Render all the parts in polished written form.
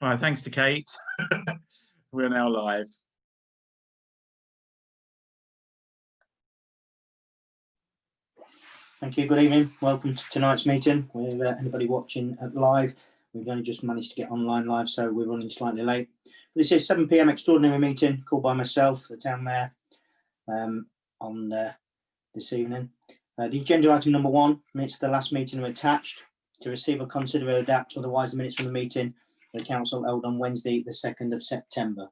Right, thanks to Kate. We're now live. Thank you. Good evening. Welcome to tonight's meeting. With anybody watching live, we've only just managed to get online live, so we're running slightly late. This is 7 p.m. extraordinary meeting called by myself, the town mayor, on this evening. The agenda item number 1, minutes of the last meeting are attached. To receive or consider or adapt, otherwise the minutes from the meeting the council held on Wednesday, the 2nd of September.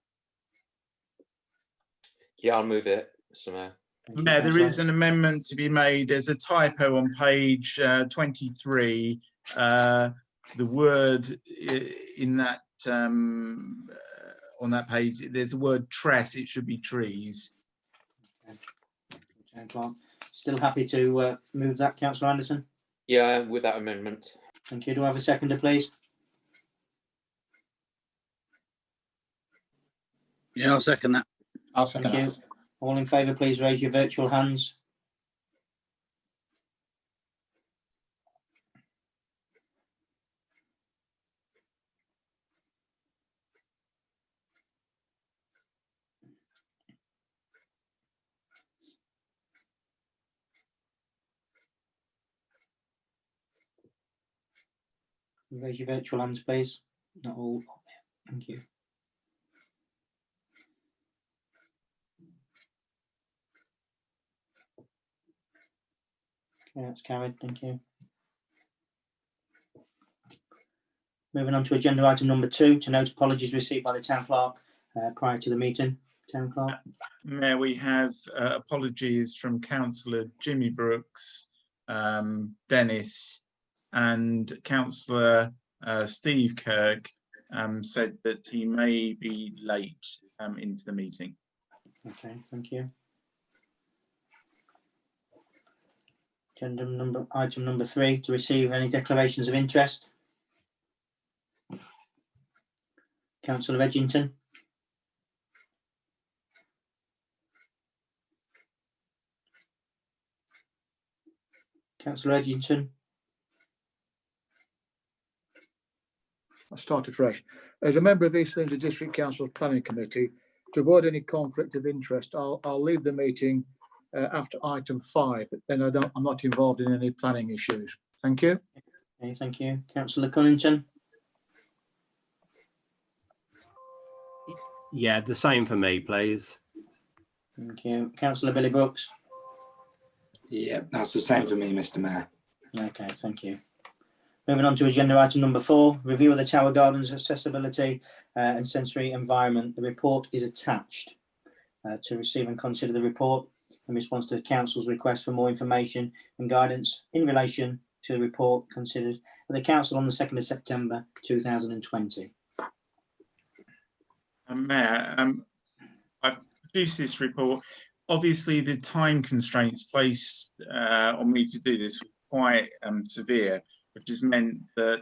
Yeah, I'll move it, Mr. Mayor. Mayor, there is an amendment to be made. There's a typo on page 23. The word in that on that page, there's a word tress. It should be trees. Okay. Still happy to move that, Councillor Anderson? Yeah, with that amendment. Thank you. Do I have a seconder, please? Yeah, I'll second that. I'll second Thank you. All in favour, please raise your virtual hands. Raise your virtual hands, please. Not all. Thank you. Okay, that's carried. Thank you. Moving on to agenda item number 2, to note apologies received by the town clerk prior to the meeting. Town clerk. Mayor, we have apologies from Councillor Jimmy Brooks, Dennis, and Councillor Steve Kirk said that he may be late into the meeting. Okay, thank you. Item number 3, to receive any declarations of interest. Councillor Edgington. Councillor Edgington. I'll start afresh. As a member of East Lindsey District Council Planning Committee, to avoid any conflict of interest, I'll leave the meeting after item 5. But then I'm not involved in any planning issues. Thank you. Okay, thank you. Councillor Cunnington. Yeah, the same for me, please. Thank you. Councillor Billy Brooks. Yeah, that's the same for me, Mr. Mayor. Okay, thank you. Moving on to agenda item number 4, review of the Tower Gardens accessibility and sensory environment. The report is attached. To receive and consider the report in response to the council's request for more information and guidance in relation to the report considered at the council on the 2nd of September 2020. Mayor, I've produced this report. Obviously, the time constraints placed on me to do this were quite severe, which has meant that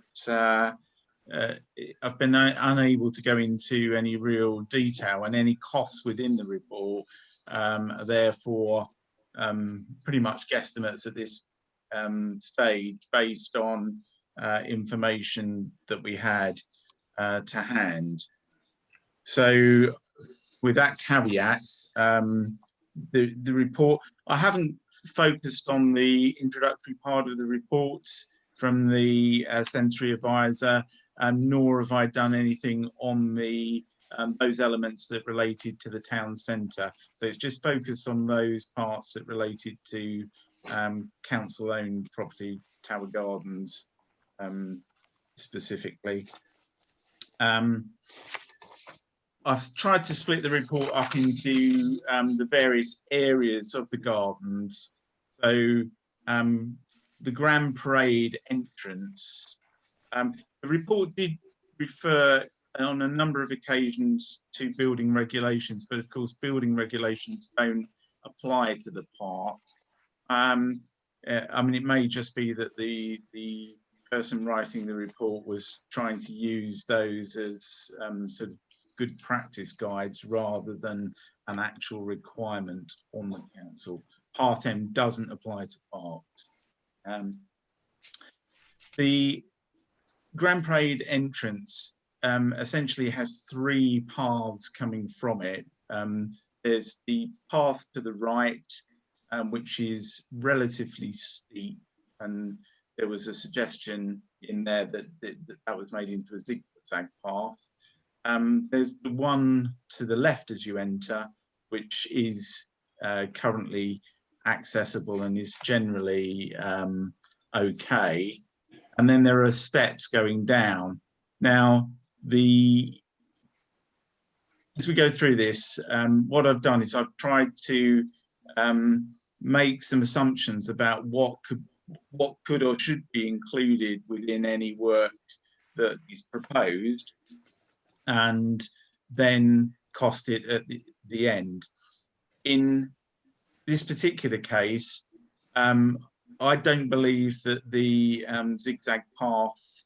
I've been unable to go into any real detail, and any costs within the report are therefore pretty much guesstimates at this stage based on information that we had to hand. So with that caveat, the report, I haven't focused on the introductory part of the report from the sensory advisor, nor have I done anything on the those elements that related to the town centre. So it's just focused on those parts that related to council-owned property, Tower Gardens specifically. I've tried to split the report up into the various areas of the gardens. So the Grand Parade entrance. The report did refer on a number of occasions to building regulations, but of course building regulations don't apply to the park. I mean, it may just be that the person writing the report was trying to use those as sort of good practice guides rather than an actual requirement on the council. Part M doesn't apply to parks. The Grand Parade entrance, essentially has three paths coming from it. There's the path to the right, which is relatively steep, and there was a suggestion in there that that was made into a zigzag path. There's the one to the left as you enter, which is currently accessible and is generally okay. And then there are steps going down. Now, as we go through this, what I've done is I've tried to make some assumptions about what could or should be included within any work that is proposed, and then cost it at the end. In this particular case, I don't believe that the zigzag path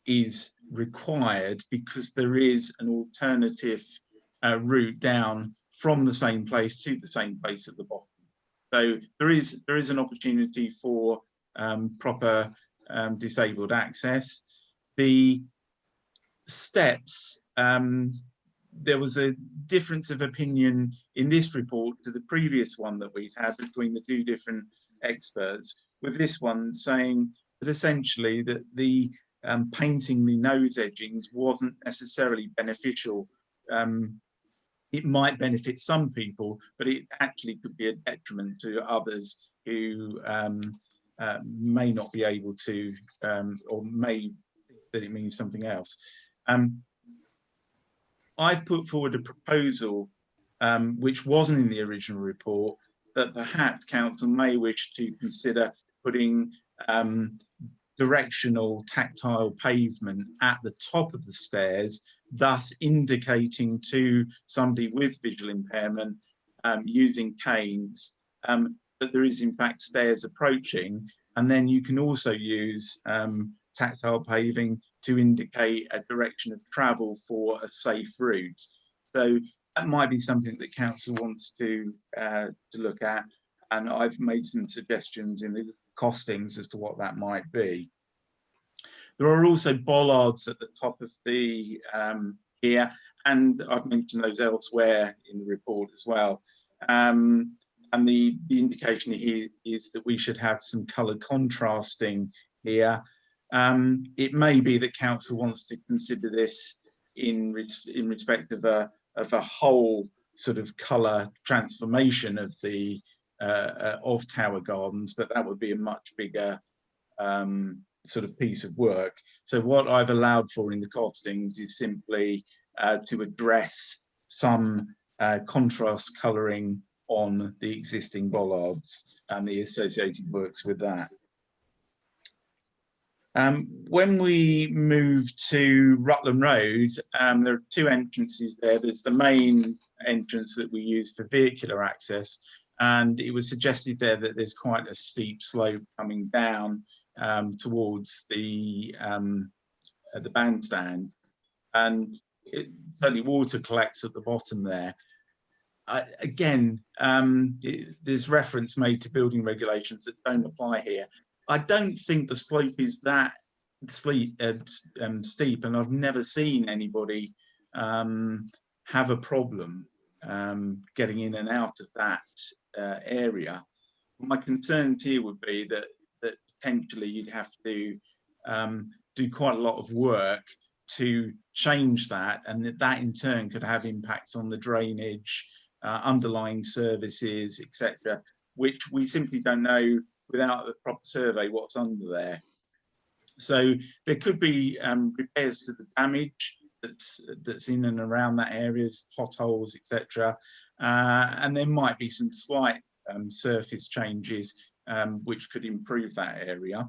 is required, because there is an alternative route down from the same place to the same place at the bottom. So there is an opportunity for proper disabled access. The steps, there was a difference of opinion in this report to the previous one that we'd had between the two different experts, with this one saying that essentially that the painting the nose edgings wasn't necessarily beneficial. It might benefit some people, but it actually could be a detriment to others who may not be able to, or may think that it means something else. I've put forward a proposal which wasn't in the original report, that perhaps council may wish to consider putting directional tactile pavement at the top of the stairs, thus indicating to somebody with visual impairment using canes that there is in fact stairs approaching. And then you can also use tactile paving to indicate a direction of travel for a safe route. So that might be something that council wants to look at, and I've made some suggestions in the costings as to what that might be. There are also bollards at the top of the here, and I've mentioned those elsewhere in the report as well. And the indication here is that we should have some colour contrasting here. It may be that council wants to consider this in respect of a whole sort of colour transformation of the of Tower Gardens, but that would be a much bigger sort of piece of work. So what I've allowed for in the costings is simply to address some contrast colouring on the existing bollards and the associated works with that. When we move to Rutland Road, there are two entrances there. There's the main entrance that we use for vehicular access, and it was suggested there that there's quite a steep slope coming down towards the bandstand, and certainly water collects at the bottom there. Again, there's reference made to building regulations that don't apply here. I don't think the slope is that steep, and I've never seen anybody have a problem getting in and out of that area. My concerns here would be that potentially you'd have to do quite a lot of work to change that, and that in turn could have impacts on the drainage, underlying services, etc., which we simply don't know without a proper survey what's under there. So there could be repairs to the damage that's in and around that area, potholes, etc., and there might be some slight surface changes which could improve that area.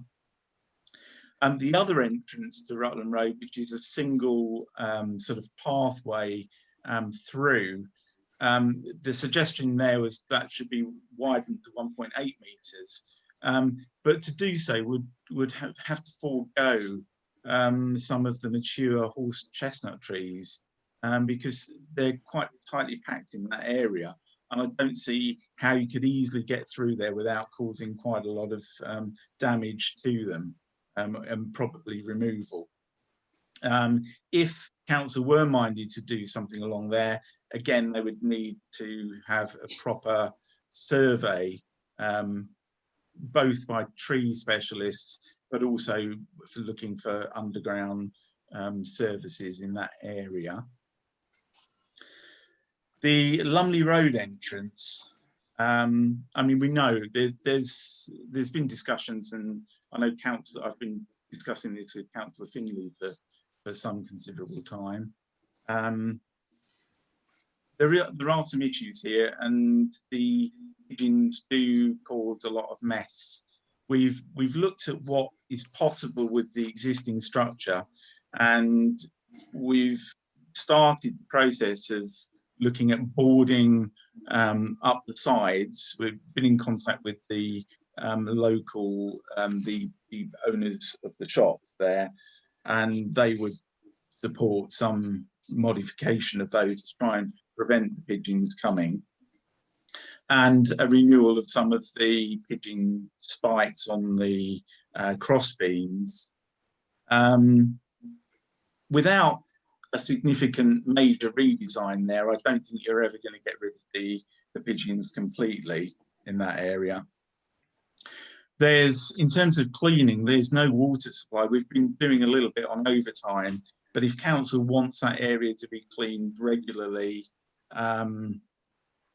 And the other entrance to Rutland Road, which is a single sort of pathway through, the suggestion there was that should be widened to 1.8 metres. But to do so would have to forego some of the mature horse chestnut trees because they're quite tightly packed in that area. And I don't see how you could easily get through there without causing quite a lot of damage to them and probably removal. If council were minded to do something along there, again, they would need to have a proper survey, both by tree specialists, but also for looking for underground services in that area. The Lumley Road entrance, I mean, we know there's been discussions, and I know I've been discussing this with Councillor Finley for some considerable time. There are some issues here, and the pigeons do cause a lot of mess. We've looked at what is possible with the existing structure, and we've started the process of looking at boarding up the sides. We've been in contact with the local, the owners of the shops there, and they would support some modification of those to try and prevent the pigeons coming, and a renewal of some of the pigeon spikes on the cross beams. Without a significant major redesign there, I don't think you're ever going to get rid of the pigeons completely in that area. In terms of cleaning, there's no water supply. We've been doing a little bit on overtime, but if council wants that area to be cleaned regularly, then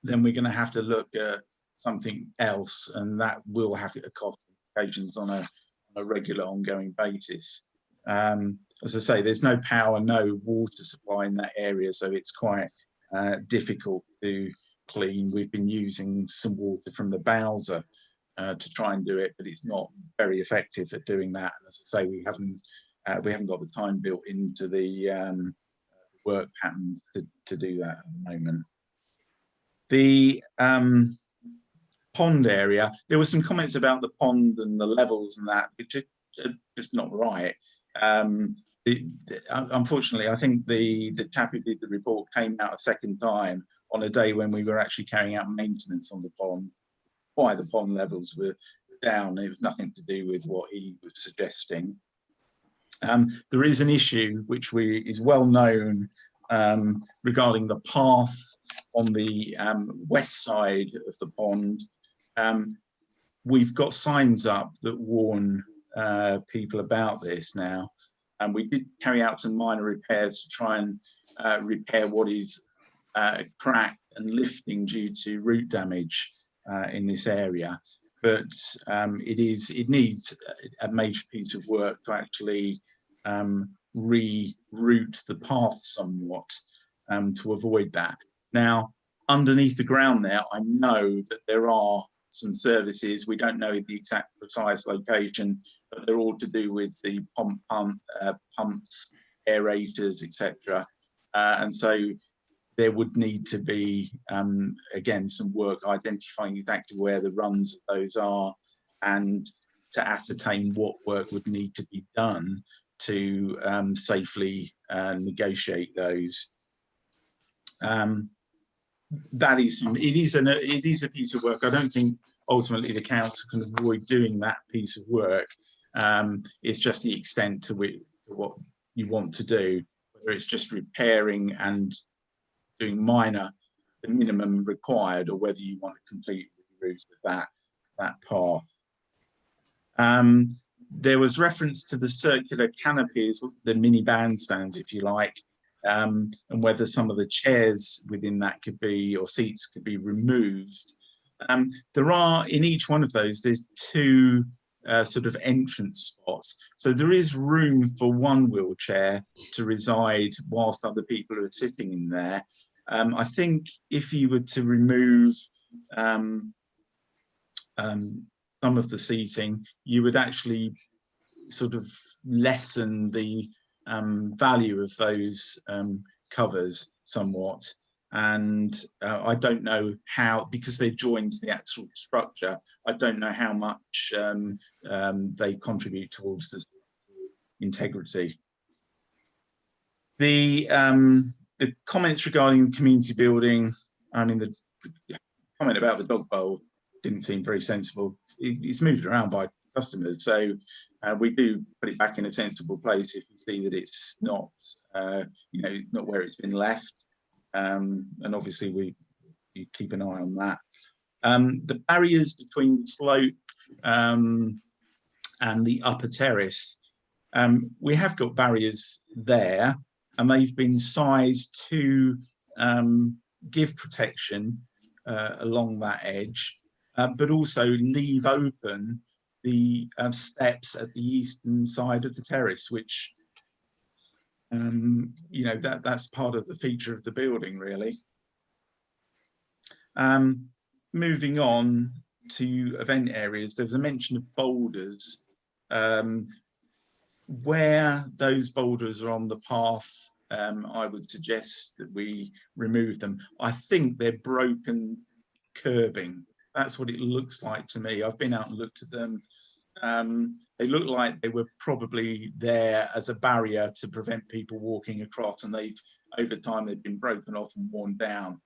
we're going to have to look at something else, and that will have cost implications on a regular ongoing basis. As I say, there's no power, no water supply in that area, so it's quite difficult to clean. We've been using some water from the Bowser to try and do it, but it's not very effective at doing that. And as I say, we haven't got the time built into the work patterns to do that at the moment. The pond area, there were some comments about the pond and the levels and that, which are just not right. Unfortunately, I think the chap who did the report came out a second time on a day when we were actually carrying out maintenance on the pond. Why the pond levels were down, it was nothing to do with what he was suggesting. There is an issue which is well known regarding the path on the west side of the pond. We've got signs up that warn people about this now, and we did carry out some minor repairs to try and repair what is cracked and lifting due to root damage in this area. But it needs a major piece of work to actually reroute the path somewhat to avoid that. Now, underneath the ground there, I know that there are some services. We don't know the exact precise location, but they're all to do with the pumps, aerators, etc. And so there would need to be, again, some work identifying exactly where the runs of those are, and to ascertain what work would need to be done to safely negotiate those. It is a piece of work. I don't think ultimately the council can avoid doing that piece of work. It's just the extent to what you want to do, whether it's just repairing and doing minor, the minimum required, or whether you want to completely reroute that path. There was reference to the circular canopies, the mini bandstands, if you like, and whether some of the chairs within that could be, or seats could be removed. There are, in each one of those, there's two sort of entrance spots. So there is room for one wheelchair to reside whilst other people are sitting in there. I think if you were to remove some of the seating, you would actually sort of lessen the value of those covers somewhat. And I don't know how, because they're joined to the actual structure, I don't know how much they contribute towards the integrity. The comments regarding the community building, I mean, the comment about the dog bowl didn't seem very sensible. It's moved around by customers. So we do put it back in a sensible place if we see that it's not, not where it's been left. And obviously we keep an eye on that. The barriers between the slope and the upper terrace, we have got barriers there, and they've been sized to give protection along that edge, but also leave open the steps at the eastern side of the terrace, which that's part of the feature of the building, really. Moving on to event areas, there was a mention of boulders. Where those boulders are on the path, I would suggest that we remove them. I think they're broken curbing. That's what it looks like to me. I've been out and looked at them. They look like they were probably there as a barrier to prevent people walking across, and over time they've been broken off and worn down.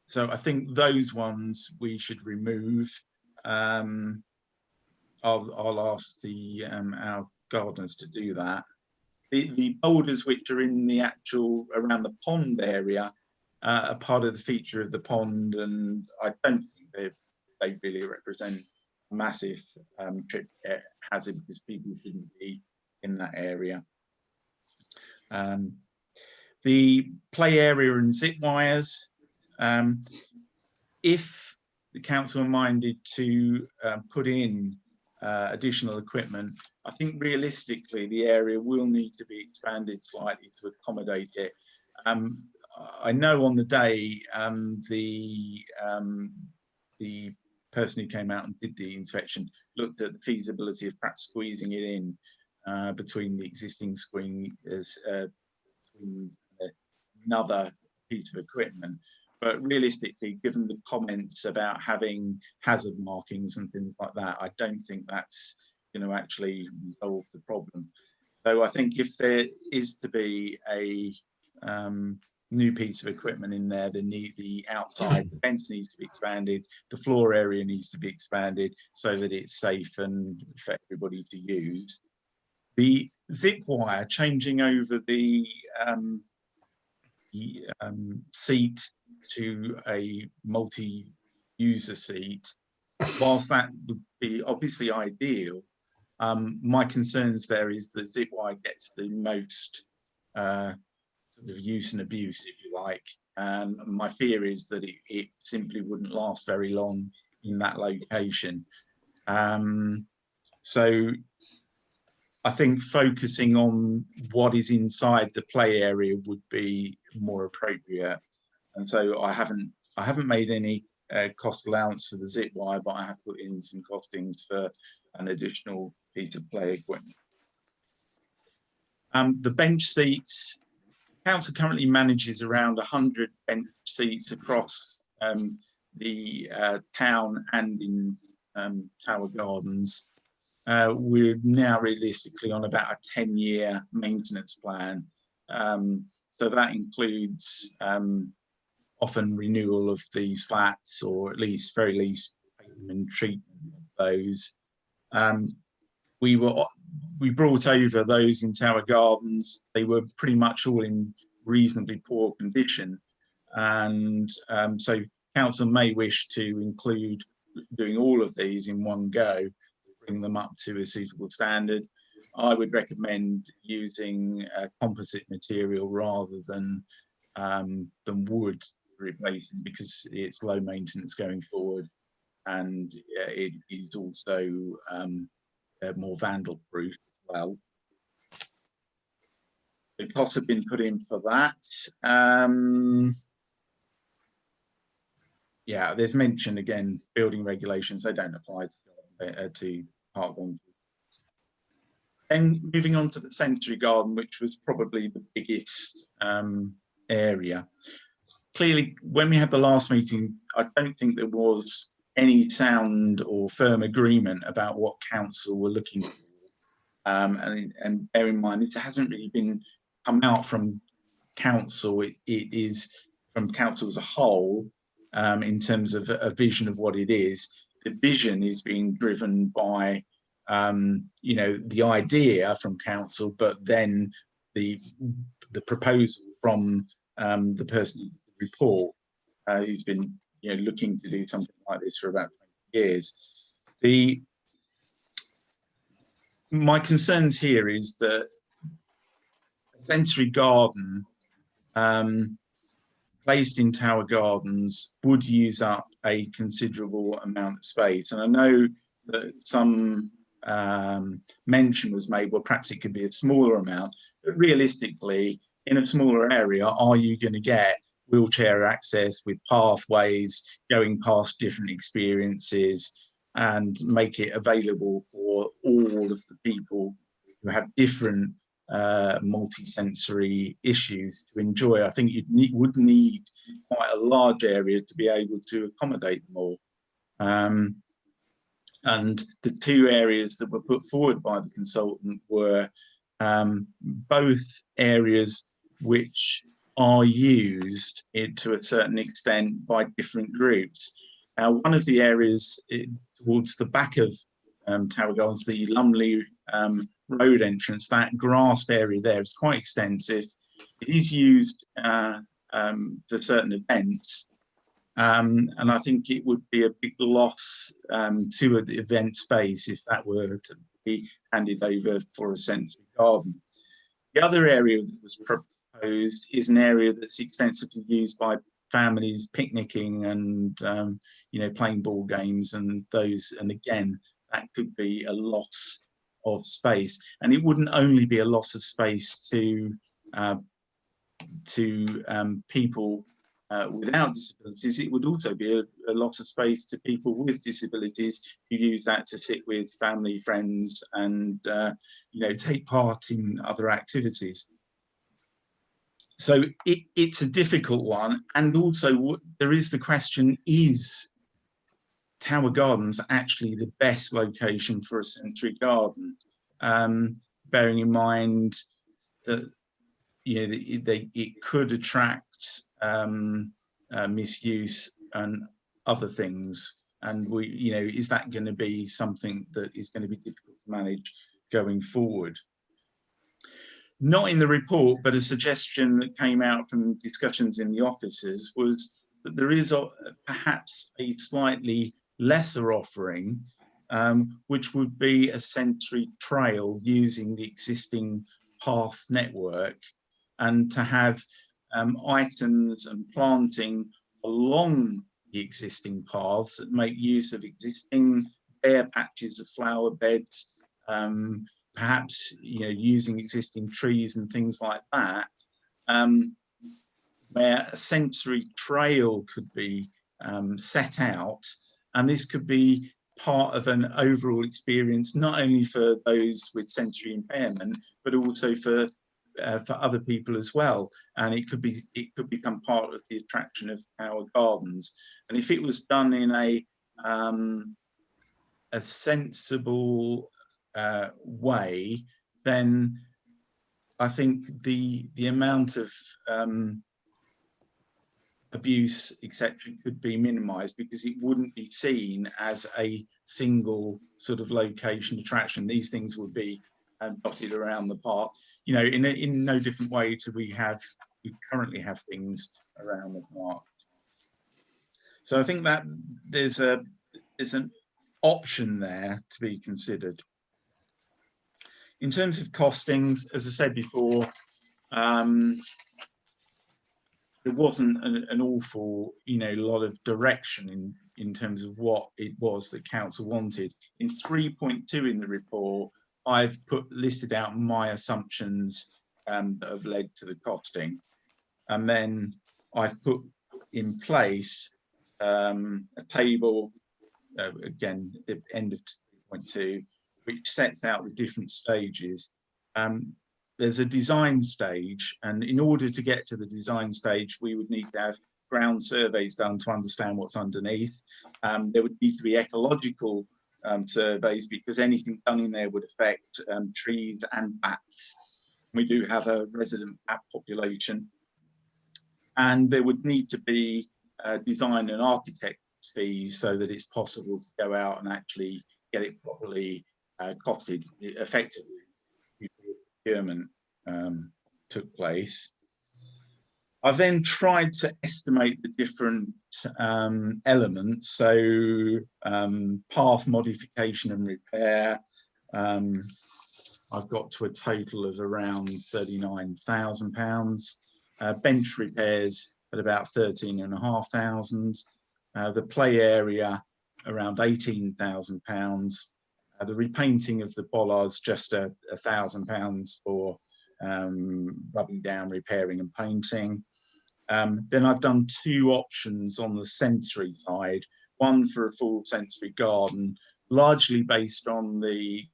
So I think those ones we should remove. I'll ask our gardeners to do that. The boulders which are in the around the pond area are part of the feature of the pond, and I don't think they really represent a massive trip hazard, because people shouldn't be in that area. The play area and zip wires. If the council are minded to put in additional equipment, I think realistically the area will need to be expanded slightly to accommodate it. I know on the day the person who came out and did the inspection looked at the feasibility of perhaps squeezing it in between the existing screen as another piece of equipment. But realistically, given the comments about having hazard markings and things like that, I don't think that's going to actually resolve the problem. So I think if there is to be a new piece of equipment in there, the outside the fence needs to be expanded, the floor area needs to be expanded so that it's safe and for everybody to use. The zip wire, changing over the seat to a multi-user seat, whilst that would be obviously ideal, my concerns there is that zip wire gets the most sort of use and abuse, if you like, and my fear is that it simply wouldn't last very long in that location. So I think focusing on what is inside the play area would be more appropriate. And so I haven't made any cost allowance for the zip wire, but I have put in some costings for an additional piece of play equipment. The bench seats, council currently manages around 100 bench seats across the town and in Tower Gardens. We're now realistically on about a 10-year maintenance plan. So that includes often renewal of the slats, or at least very least payment treatment of those. We brought over those in Tower Gardens. They were pretty much all in reasonably poor condition, and so council may wish to include doing all of these in one go, bring them up to a suitable standard. I would recommend using composite material rather than wood replacing, because it's low maintenance going forward, and it is also more vandal proof as well. The costs have been put in for that. Yeah, there's mentioned again building regulations, they don't apply to park benches. Then moving on to the Century Garden, which was probably the biggest area. Clearly, when we had the last meeting, I don't think there was any sound or firm agreement about what council were looking for. And bear in mind, this hasn't really been come out from council. It is from council as a whole, in terms of a vision of what it is. the vision is being driven by, you know, the idea from council, but then the proposal from the person who did the report, who's been, you know, looking to do something like this for about 20 years. My concerns here is that a sensory garden placed in Tower Gardens would use up a considerable amount of space. And I know that some mention was made, well, perhaps it could be a smaller amount, but realistically, in a smaller area, are you going to get wheelchair access with pathways going past different experiences and make it available for all of the people who have different multi-sensory issues to enjoy? I think you would need quite a large area to be able to accommodate them all. And the two areas that were put forward by the consultant were both areas which are used to a certain extent by different groups. One of the areas towards the back of Tower Gardens, the Lumley road entrance, that grassed area there is quite extensive. It is used for certain events, and I think it would be a big loss to the event space if that were to be handed over for a sensory garden. The other area that was proposed is an area that's extensively used by families picnicking and you know, playing ball games and those, and again, that could be a loss of space. And it wouldn't only be a loss of space to people without disabilities, it would also be a loss of space to people with disabilities who use that to sit with family, friends, and you know, take part in other activities. So it's a difficult one, and also there is the question: is Tower Gardens actually the best location for a sensory garden? Bearing in mind that, you know, it could attract misuse and other things, and you know, is that going to be something that is going to be difficult to manage going forward? Not in the report, but a suggestion that came out from discussions in the offices was that there is perhaps a slightly lesser offering, which would be a sensory trail using the existing path network, and to have items and planting along the existing paths that make use of existing bare patches of flower beds, perhaps, you know, using existing trees and things like that, where a sensory trail could be set out, and this could be part of an overall experience, not only for those with sensory impairment, but also for other people as well. And it could become part of the attraction of our gardens. And if it was done in a sensible way, then I think the amount of abuse, etc., could be minimized, because it wouldn't be seen as a single sort of location attraction. These things would be dotted around the park, you know, in no different way to we currently have things around the park. So I think that there's an option there to be considered. In terms of costings, as I said before, there wasn't an awful, you know, lot of direction in terms of what it was that council wanted. In 3.2 in the report, I've listed out my assumptions that have led to the costing, and then I've put in place a table, again at the end of 3.2, which sets out the different stages. There's a design stage, and in order to get to the design stage, we would need to have ground surveys done to understand what's underneath. There would need to be ecological surveys, because anything done in there would affect trees and bats. We do have a resident bat population, and there would need to be design and architect fees so that it's possible to go out and actually get it properly costed effectively before procurement took place. I then tried to estimate the different elements, so path modification and repair. I've got to a total of around £39,000. Bench repairs at about 13,500. The play area around £18,000. The repainting of the bollards just £1,000 for rubbing down, repairing and painting. Then I've done 2 options on the sensory side, one for a full sensory garden, largely based on the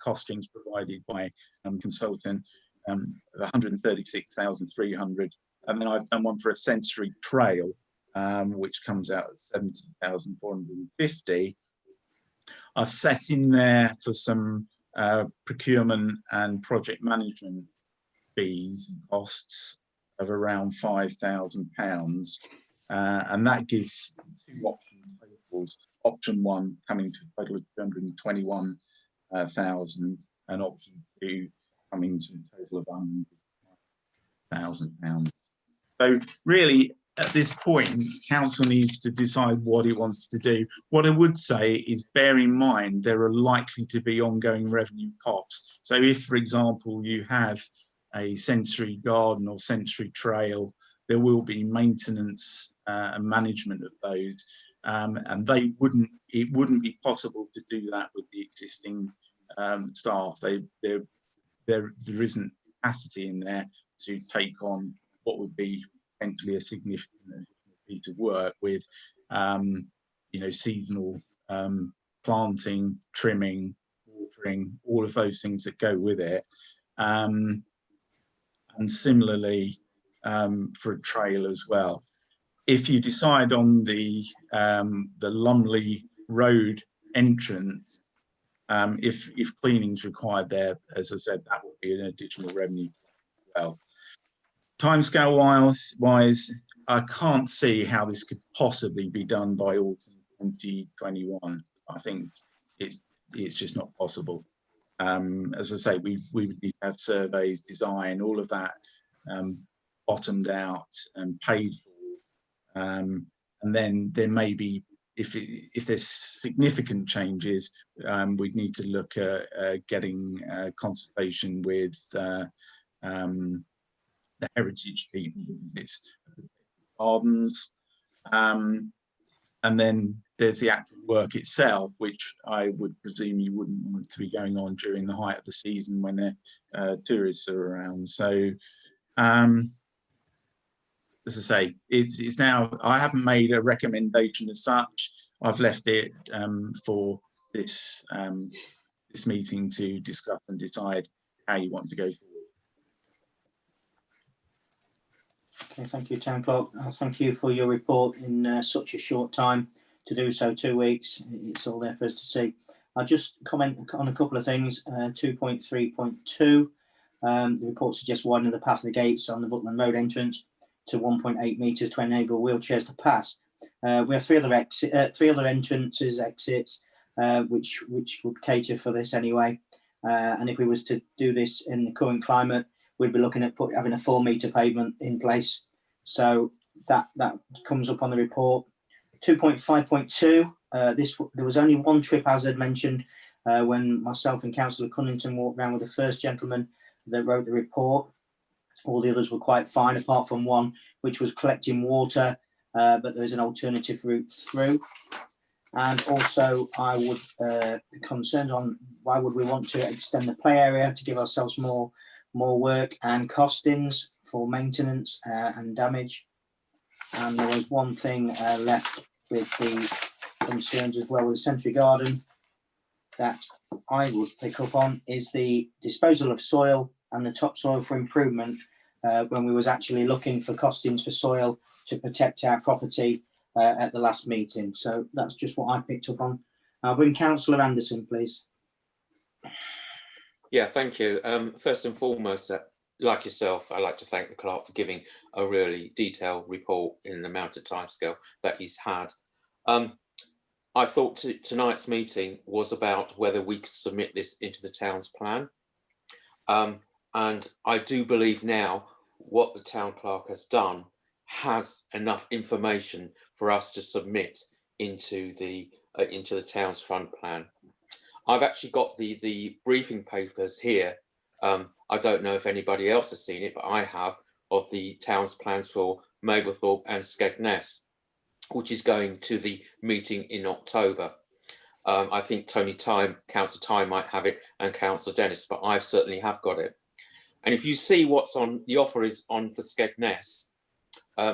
costings provided by consultant, 136,300, and then I've done one for a sensory trail, which comes out at 70,450. I've set in there for some procurement and project management fees and costs of around £5,000, and that gives 2 option totals. Option 1 coming to a total of 221,000, and option 2 coming to a total of £100,000. So really, at this point, council needs to decide what it wants to do. What I would say is bear in mind there are likely to be ongoing revenue costs. So if, for example, you have a sensory garden or sensory trail, there will be maintenance and management of those, and it wouldn't be possible to do that with the existing staff. There isn't capacity in there to take on what would be potentially a significant piece of work with, seasonal planting, trimming, watering, all of those things that go with it. And similarly for a trail as well. If you decide on the Lumley Road entrance, if cleaning's required there, as I said, that would be an additional revenue as well. Timescale wise, I can't see how this could possibly be done by autumn 2021. I think it's just not possible. As I say, we would need to have surveys, design, all of that bottomed out and paid for, and then there may be, if there's significant changes, we'd need to look at getting consultation with the heritage people, it's gardens, and then there's the actual work itself, which I would presume you wouldn't want to be going on during the height of the season when the tourists are around. So as I say, it's now, I haven't made a recommendation as such. I've left it for this this meeting to discuss and decide how you want to go forward. Okay, thank you, Town Clerk. Thank you for your report in such a short time to do so, 2 weeks. It's all there for us to see. I'll just comment on a couple of things. 2.3.2, the report suggests widening the path of the gates on the Butland Road entrance to 1.8 metres to enable wheelchairs to pass. We have 3 other entrances, exits, which would cater for this anyway. And if we was to do this in the current climate, we'd be looking at having a 4 metre pavement in place. So that comes up on the report. 2.5.2, there was only one trip hazard mentioned when myself and Councillor Cunnington walked around with the first gentleman that wrote the report. All the others were quite fine, apart from one, which was collecting water, but there is an alternative route through. And also, I would be concerned on why would we want to extend the play area to give ourselves more work and costings for maintenance and damage. And there was one thing left with the concerns as well with the Century Garden that I would pick up on is the disposal of soil and the topsoil for improvement when we was actually looking for costings for soil to protect our property at the last meeting. So that's just what I picked up on. I'll bring Councillor Anderson, please. Yeah, thank you. First and foremost, like yourself, I'd like to thank the clerk for giving a really detailed report in the amount of timescale that he's had. I thought tonight's meeting was about whether we could submit this into the town's plan. And I do believe now what the town clerk has done has enough information for us to submit into the town's fund plan. I've actually got the briefing papers here. I don't know if anybody else has seen it, but I have, of the town's plans for Mablethorpe and Skegness, which is going to the meeting in October. I think Councillor Time might have it, and Councillor Dennis, but I certainly have got it. And if you see what's on, the offer is on for Skegness,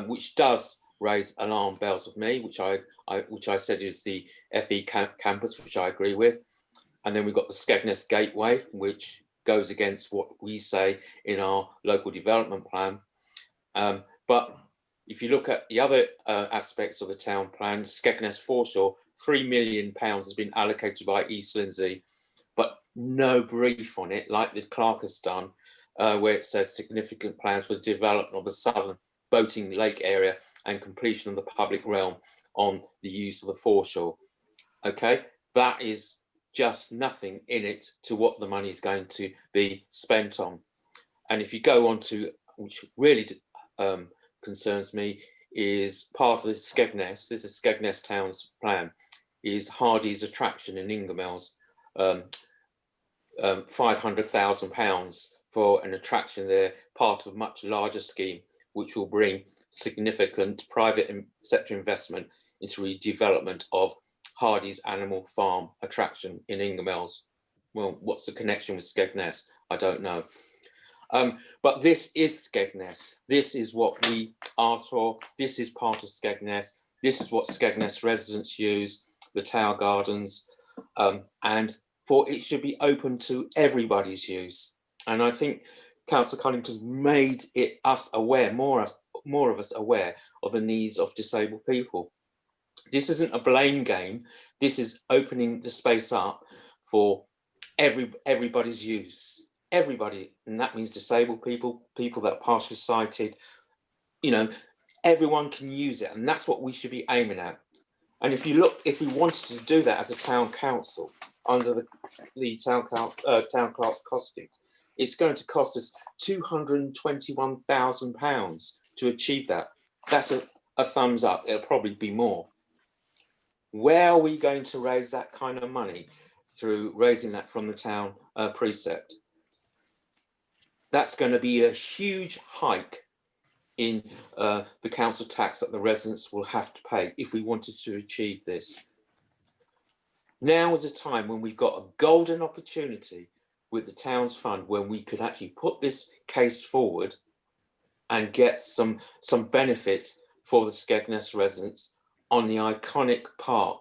which does raise alarm bells with me, which I said is the FE campus, which I agree with. And then we've got the Skegness Gateway, which goes against what we say in our local development plan. But if you look at the other aspects of the town plan, Skegness Foreshore, £3 million has been allocated by East Lindsey, but no brief on it, like the clerk has done, where it says significant plans for the development of the southern boating lake area and completion of the public realm on the use of the foreshore. Okay, that is just nothing in it to what the money is going to be spent on. And if you go on to, which really concerns me, is part of the Skegness, this is Skegness Town's plan, is Hardy's attraction in Ingermells, £500,000 for an attraction there, part of a much larger scheme, which will bring significant private sector investment into redevelopment of Hardy's Animal Farm attraction in Ingermells. Well, what's the connection with Skegness? I don't know. But this is Skegness. This is what we asked for. This is part of Skegness. This is what Skegness residents use, the Tower Gardens, and for it should be open to everybody's use. And I think Councillor Cunnington made it us aware, more of us aware of the needs of disabled people. This isn't a blame game. This is opening the space up for everybody's use. Everybody, and that means disabled people, people that are partially sighted, you know, everyone can use it, and that's what we should be aiming at. And if you look, if we wanted to do that as a town council under the town clerk's costings, it's going to cost us £221,000 to achieve that. That's a thumbs up. It'll probably be more. Where are we going to raise that kind of money? Through raising that from the town precept. That's going to be a huge hike in the council tax that the residents will have to pay if we wanted to achieve this. Now is a time when we've got a golden opportunity with the town's fund, when we could actually put this case forward and get some benefit for the Skegness residents on the iconic park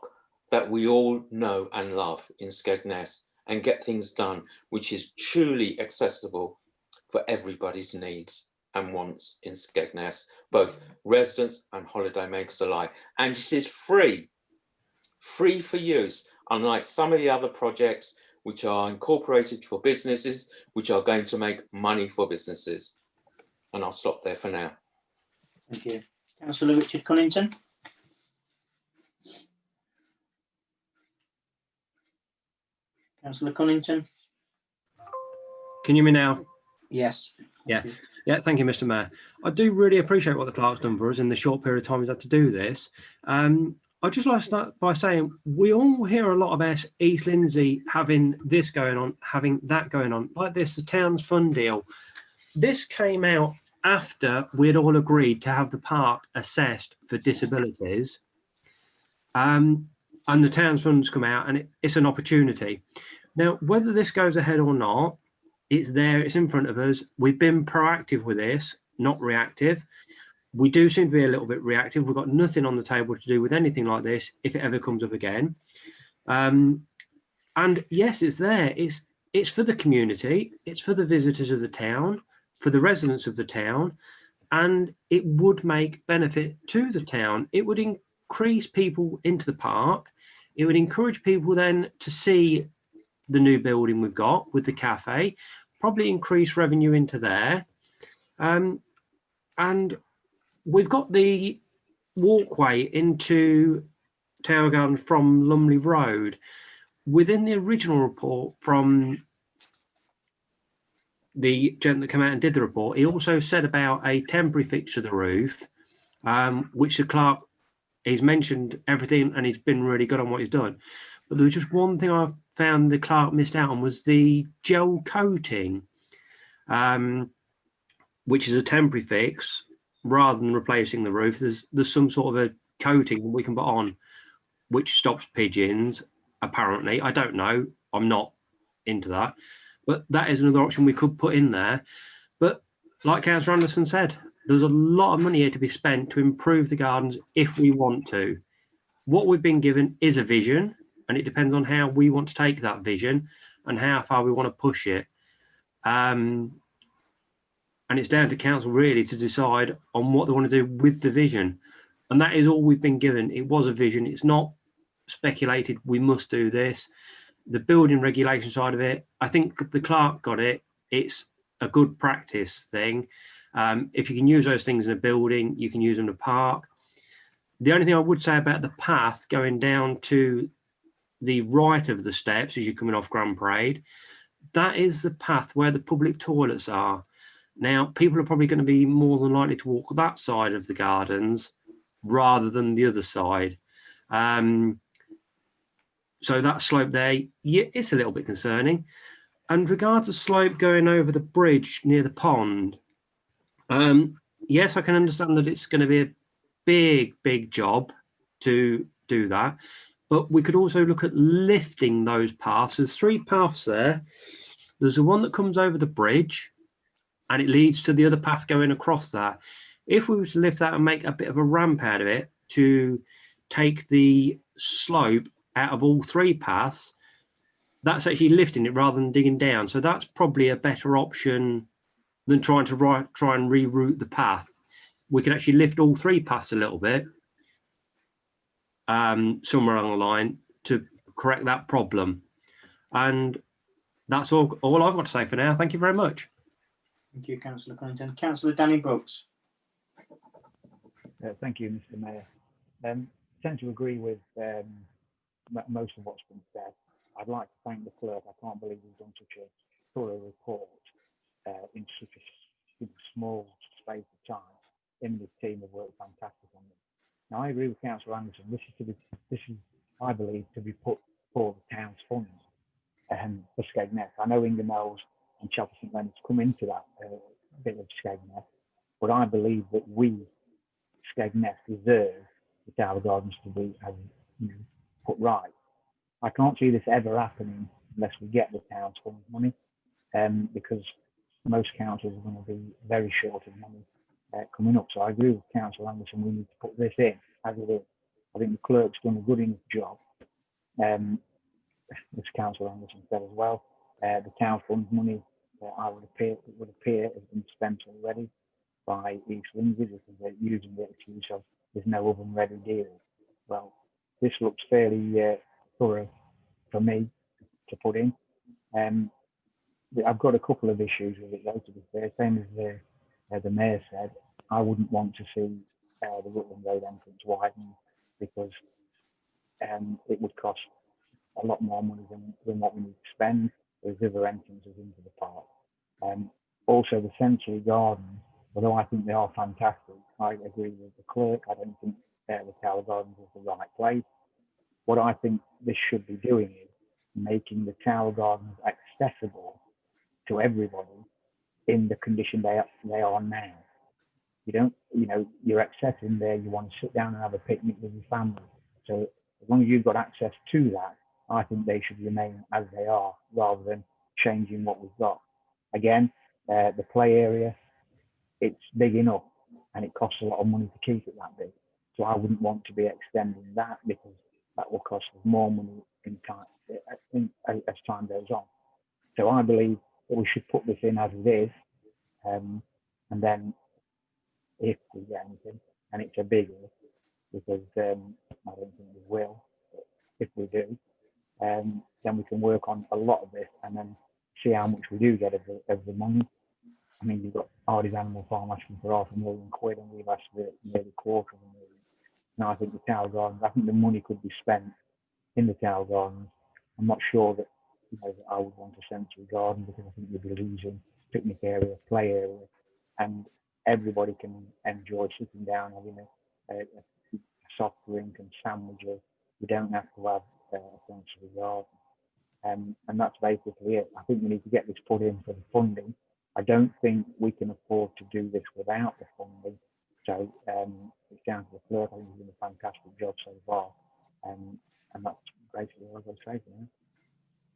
that we all know and love in Skegness, and get things done which is truly accessible for everybody's needs and wants in Skegness, both residents and holiday makers alike. And this is free for use, unlike some of the other projects which are incorporated for businesses, which are going to make money for businesses. And I'll stop there for now. Thank you. Councillor Richard Cunnington. Councillor Cunnington. Can you hear me now? Yes. Yeah. Yeah, thank you, Mr. Mayor. I do really appreciate what the clerk's done for us in the short period of time he's had to do this. I'd just like to start by saying we all hear a lot about East Lindsey having this going on, having that going on, like this, the town's fund deal. This came out after we'd all agreed to have the park assessed for disabilities. And the town's funds come out, and it's an opportunity. Now, whether this goes ahead or not, it's there, it's in front of us. We've been proactive with this, not reactive. We do seem to be a little bit reactive. We've got nothing on the table to do with anything like this if it ever comes up again. And yes, it's there. It's for the community. It's for the visitors of the town, for the residents of the town, and it would make benefit to the town. It would increase people into the park. It would encourage people then to see the new building we've got with the cafe, probably increase revenue into there. And we've got the walkway into Tower Garden from Lumley Road. Within the original report from the gentleman that came out and did the report, he also said about a temporary fix to the roof, which the clerk, he's mentioned everything and he's been really good on what he's done. But there was just one thing I found the clerk missed out on, was the gel coating, which is a temporary fix rather than replacing the roof. There's some sort of a coating we can put on which stops pigeons, apparently. I don't know. I'm not into that. But that is another option we could put in there. But like Councillor Anderson said, there's a lot of money here to be spent to improve the gardens if we want to. What we've been given is a vision, and it depends on how we want to take that vision and how far we want to push it. And it's down to council really to decide on what they want to do with the vision. And that is all we've been given. It was a vision. It's not speculated we must do this. The building regulation side of it, I think the clerk got it. It's a good practice thing. If you can use those things in a building, you can use them in a park. The only thing I would say about the path going down to the right of the steps as you're coming off Grand Parade, that is the path where the public toilets are. Now, people are probably going to be more than likely to walk that side of the gardens rather than the other side. So that slope there, yeah, it's a little bit concerning. And regards to slope going over the bridge near the pond, yes, I can understand that it's going to be a big job to do that. But we could also look at lifting those paths. There's 3 paths there. There's the one that comes over the bridge, and it leads to the other path going across that. If we were to lift that and make a bit of a ramp out of it to take the slope out of all 3 paths, that's actually lifting it rather than digging down. So that's probably a better option than trying to try and reroute the path. We can actually lift all 3 paths a little bit somewhere along the line to correct that problem. And that's all I've got to say for now. Thank you very much. Thank you, Councillor Cunnington. Councillor Danny Brooks. Thank you, Mr. Mayor. I tend to agree with most of what's been said. I'd like to thank the clerk. I can't believe he's done such a thorough report in such a small space of time. Him and his team have worked fantastic on this. Now, I agree with Councillor Anderson. This is, I believe, to be put for the town's funds for Skegness. I know Ingermells and Chelsea St Leonard's come into that bit of Skegness, but I believe that we, Skegness, deserve the Tower Gardens to be put right. I can't see this ever happening unless we get the town's funds money, because most councils are going to be very short of money coming up. So I agree with Councillor Anderson. We need to put this in as it is. I think the clerk's done a good enough job, as Councillor Anderson said as well. The town funds money, it would appear has been spent already by East Lindsey, because they're using the excuse of there's no oven ready deal. Well, this looks fairly thorough for me to put in. I've got a couple of issues with it though, to be fair. Same as the Mayor said, I wouldn't want to see the Rutland Road entrance widened, because it would cost a lot more money than what we need to spend. There's other entrances into the park. Also, the sensory gardens, although I think they are fantastic, I agree with the clerk. I don't think the Tower Gardens is the right place. What I think this should be doing is making the Tower Gardens accessible to everybody in the condition they are now. You don't, you're accessing there, you want to sit down and have a picnic with your family. So as long as you've got access to that, I think they should remain as they are rather than changing what we've got. Again, the play area, it's big enough and it costs a lot of money to keep it that big. So I wouldn't want to be extending that, because that will cost us more money in time as time goes on. So I believe that we should put this in as it is, and then if we get anything, and it's a big if, because I don't think we will, but if we do, then we can work on a lot of this and then see how much we do get of the money. I mean, you've got Hardy's Animal Farm asking for £500,000 and we've asked for nearly £250,000. Now I think the Tower Gardens, I think the money could be spent in the Tower Gardens. I'm not sure that, that I would want a sensory garden, because I think you'd be losing picnic area, play area, and everybody can enjoy sitting down, having a soft drink and sandwiches. You don't have to have a sensory garden. And that's basically it. I think we need to get this put in for the funding. I don't think we can afford to do this without the funding. So it's down to the clerk. I think he's done a fantastic job so far. And that's basically all I've got to say for now.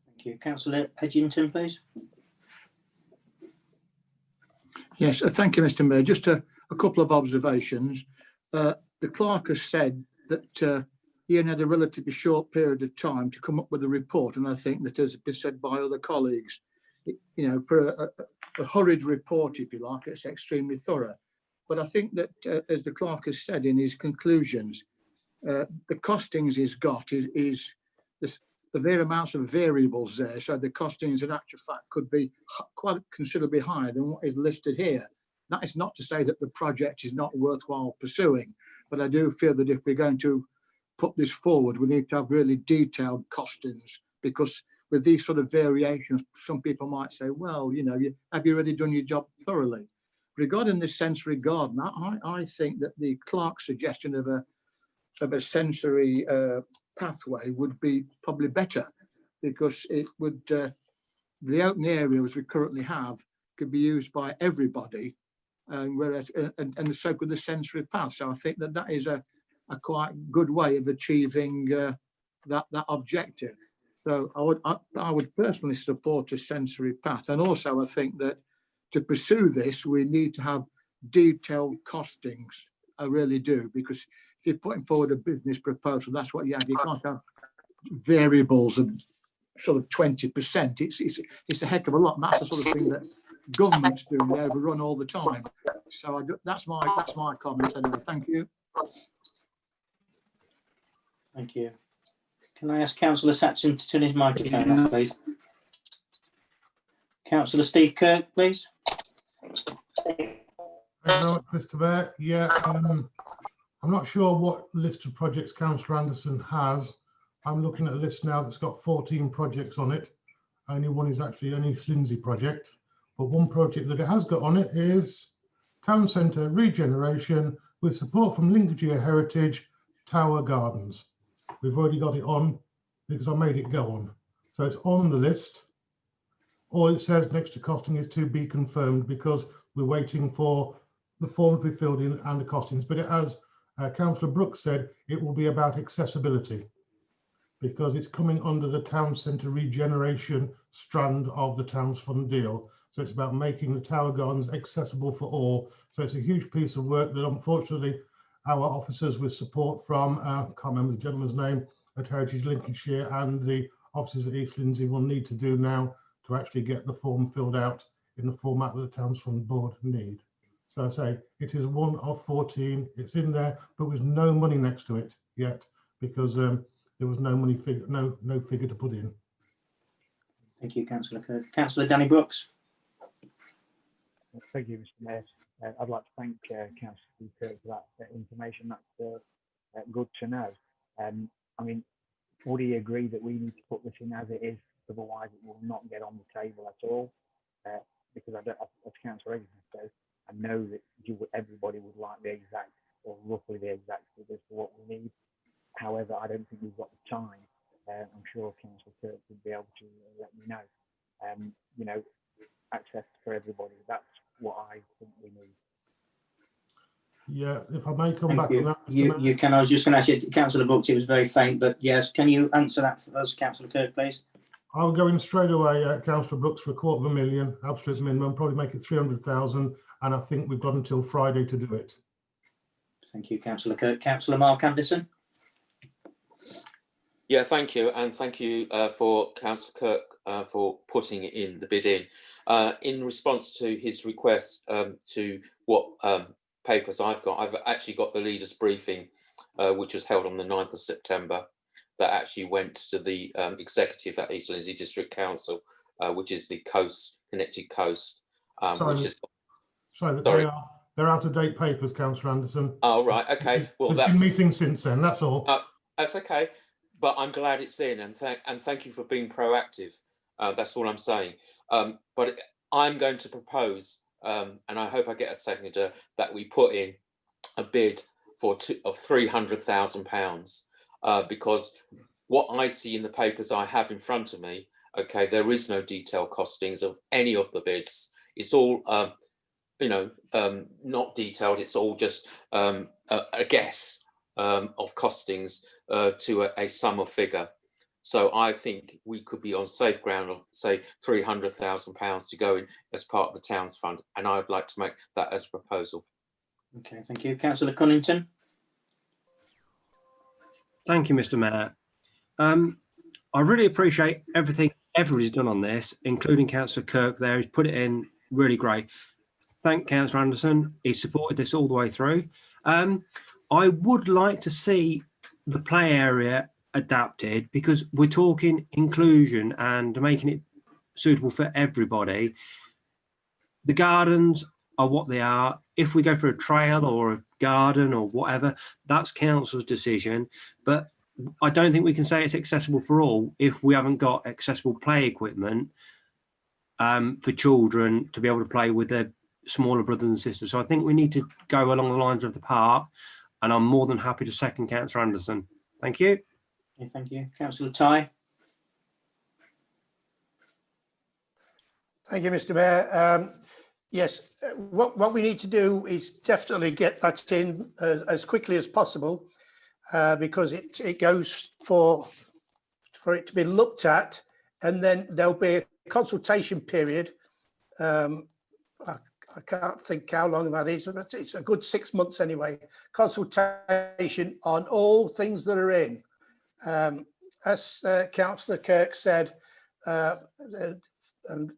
Thank you. Councillor Edgington, please. Yes, thank you, Mr. Mayor. Just a couple of observations. The clerk has said that he only had a relatively short period of time to come up with a report, and I think that has been said by other colleagues. For a hurried report, if you like, it's extremely thorough. But I think that, as the clerk has said in his conclusions, the costings he's got is severe amounts of variables there. So the costings, in actual fact, could be quite considerably higher than what is listed here. That is not to say that the project is not worthwhile pursuing, but I do feel that if we're going to put this forward, we need to have really detailed costings, because with these sort of variations, some people might say, well, have you really done your job thoroughly? Regarding the sensory garden, I think that the clerk's suggestion of a sensory pathway would be probably better, because it would the open areas we currently have could be used by everybody, whereas and so could the sensory path. So I think that is a quite good way of achieving that objective. So I would personally support a sensory path, and also I think that to pursue this we need to have detailed costings. I really do, because if you're putting forward a business proposal, that's what you have. You can't have variables of sort of 20%. It's a heck of a lot. And that's the sort of thing that governments do. They overrun all the time. So that's my comment anyway. Thank you. Thank you. Can I ask Councillor Saxon to turn his microphone off, please? Councillor Steve Kirk, please. Thank you very much, Mr. Mayor. Yeah, I'm not sure what list of projects Councillor Anderson has. I'm looking at a list now that's got 14 projects on it. Only one is actually an East Lindsey project, but one project that it has got on it is Town Centre Regeneration with support from Lincolnshire Heritage Tower Gardens. We've already got it on because I made it go on. So it's on the list. All it says next to costing is to be confirmed, because we're waiting for the form to be filled in and the costings. But it has, Councillor Brooks said, it will be about accessibility, because it's coming under the Town Centre Regeneration strand of the Towns Fund deal. So it's about making the Tower Gardens accessible for all. So it's a huge piece of work that unfortunately our officers, with support from, I can't remember the gentleman's name, at Heritage Lincolnshire and the officers at East Lindsey, will need to do now to actually get the form filled out in the format that the Towns Fund Board need. So I say it is one of 14. It's in there, but with no money next to it yet, because there was no money figure, no figure to put in. Thank you, Councillor Kirk. Councillor Danny Brooks. Thank you, Mr. Mayor. I'd like to thank Councillor Kirk for that information. That's good to know. I mean, would he agree that we need to put this in as it is? Otherwise, it will not get on the table at all. Because I don't, as Councillor Edgington says, I know that everybody would like the exact, or roughly the exact figures for what we need. However, I don't think we've got the time. I'm sure Councillor Kirk would be able to let me know. Access for everybody. That's what I think we need. Yeah, if I may come Thank back you. on that. You can. I was just going to ask you, Councillor Brooks, it was very faint, but yes, can you answer that for us, Councillor Kirk, please? I'll go in straight away, Councillor Brooks, for $250,000, absolute minimum, probably make it 300,000, and I think we've got until Friday to do it. Thank you, Councillor Kirk. Councillor Mark Anderson. Yeah, thank you, and thank you for Councillor Kirk for putting it in the bid in. In response to his request to what papers I've actually got the leaders' briefing, which was held on the 9th of September, that actually went to the executive at East Lindsey District Council, which is the Connected Coast, which is Sorry, Sorry. they're out of date papers, Councillor Anderson. Oh, right. Okay. Well, There's been meetings since then. That's all. That's okay. But I'm glad it's in, and thank you for being proactive. That's all I'm saying. But I'm going to propose, and I hope I get a seconder, that we put in a bid for £300,000, because what I see in the papers I have in front of me, okay, there is no detailed costings of any of the bids. It's all, not detailed. It's all just a guess of costings to a sum of figure. So I think we could be on safe ground of, say, £300,000 to go in as part of the town's fund, and I would like to make that as a proposal. Okay, thank you. Councillor Cunnington. Thank you, Mr. Mayor. I really appreciate everything everybody's done on this, including Councillor Kirk there. He's put it in really great. Thank Councillor Anderson. He supported this all the way through. I would like to see the play area adapted, because we're talking inclusion and making it suitable for everybody. The gardens are what they are. If we go for a trail or a garden or whatever, that's council's decision. But I don't think we can say it's accessible for all if we haven't got accessible play equipment for children to be able to play with their smaller brothers and sisters. So I think we need to go along the lines of the park, and I'm more than happy to second Councillor Anderson. Thank you. Okay, thank you. Councillor Ty. Thank you, Mr. Mayor. Yes, what we need to do is definitely get that in as quickly as possible, because it goes for it to be looked at, and then there'll be a consultation period. I can't think how long that is, but it's a good 6 months anyway. Consultation on all things that are in. As Councillor Kirk said, and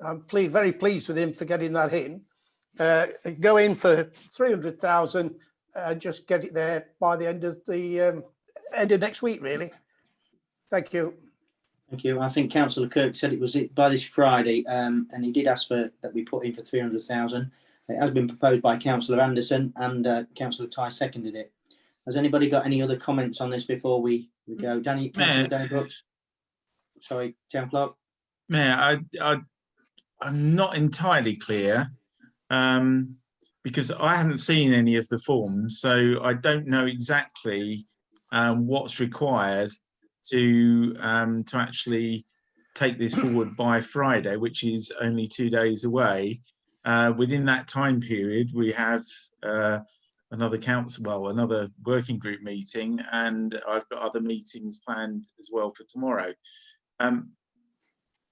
I'm very pleased with him for getting that in. Go in for 300,000 and just get it there by the end of next week, really. Thank you. Thank you. I think Councillor Kirk said it was by this Friday, and he did ask for that we put in for 300,000. It has been proposed by Councillor Anderson, and Councillor Ty seconded it. Has anybody got any other comments on this before we go? Councillor Danny Brooks. Sorry, Town Clerk. Mayor, I'm not entirely clear, because I haven't seen any of the forms, so I don't know exactly what's required to actually take this forward by Friday, which is only 2 days away. Within that time period, we have another working group meeting, and I've got other meetings planned as well for tomorrow.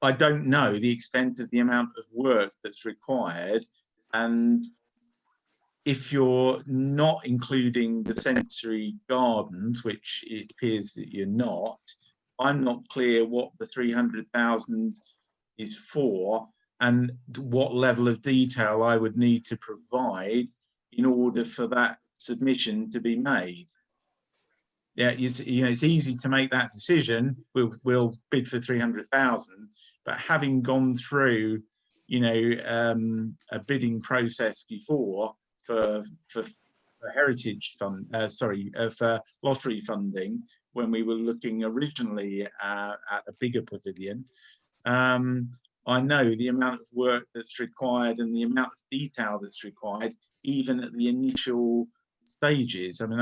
I don't know the extent of the amount of work that's required, and if you're not including the sensory gardens, which it appears that you're not, I'm not clear what the 300,000 is for and what level of detail I would need to provide in order for that submission to be made. Yeah, it's easy to make that decision. We'll bid for 300,000, but having gone through, a bidding process before for heritage fund, for lottery funding, when we were looking originally at a bigger pavilion, I know the amount of work that's required and the amount of detail that's required, even at the initial stages. I mean,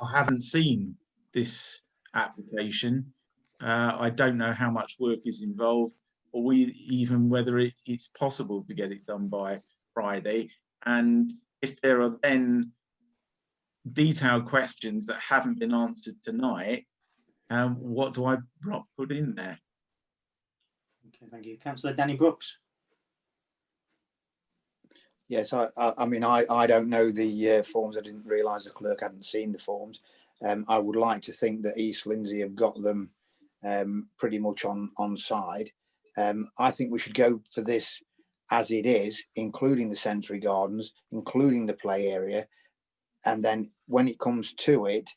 I haven't seen this application. I don't know how much work is involved, or even whether it's possible to get it done by Friday. And if there are then detailed questions that haven't been answered tonight, what do I put in there? Okay, thank you. Councillor Danny Brooks. Yes, I mean, I don't know the forms. I didn't realise the clerk hadn't seen the forms. I would like to think that East Lindsey have got them pretty much on side. I think we should go for this as it is, including the sensory gardens, including the play area. And then when it comes to it,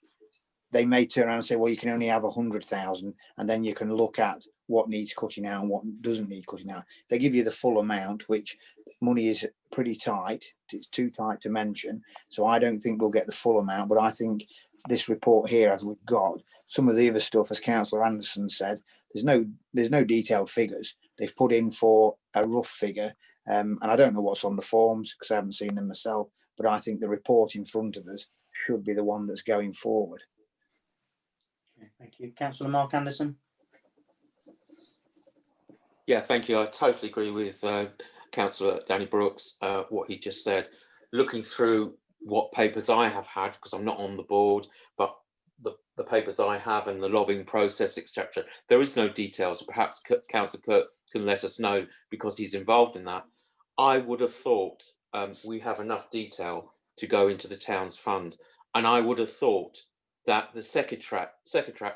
they may turn around and say, well, you can only have 100,000, and then you can look at what needs cutting out and what doesn't need cutting out. They give you the full amount, which money is pretty tight. It's too tight to mention. So I don't think we'll get the full amount, but I think this report here, as we've got some of the other stuff, as Councillor Anderson said, there's no detailed figures. They've put in for a rough figure, and I don't know what's on the forms because I haven't seen them myself, but I think the report in front of us should be the one that's going forward. Okay, thank you. Councillor Mark Anderson. Yeah, thank you. I totally agree with Councillor Danny Brooks, what he just said. Looking through what papers I have had, because I'm not on the board, but the papers I have and the lobbying process, etc., there is no details. Perhaps Councillor Kirk can let us know because he's involved in that. I would have thought we have enough detail to go into the town's fund, and I would have thought that the secretariat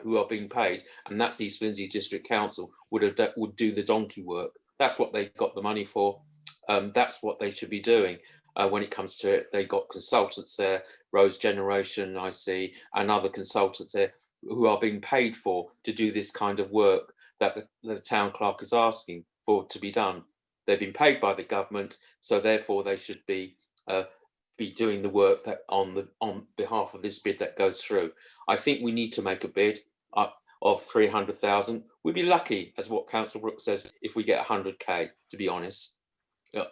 who are being paid, and that's East Lindsey District Council, would do the donkey work. That's what they got the money for. That's what they should be doing. When it comes to it, they got consultants there, Rose Generation, I see, and other consultants there who are being paid for to do this kind of work that the town clerk is asking for to be done. They've been paid by the government, so therefore they should be doing the work that on behalf of this bid that goes through. I think we need to make a bid of 300,000. We'd be lucky, as what Councillor Brooks says, if we get 100k, to be honest,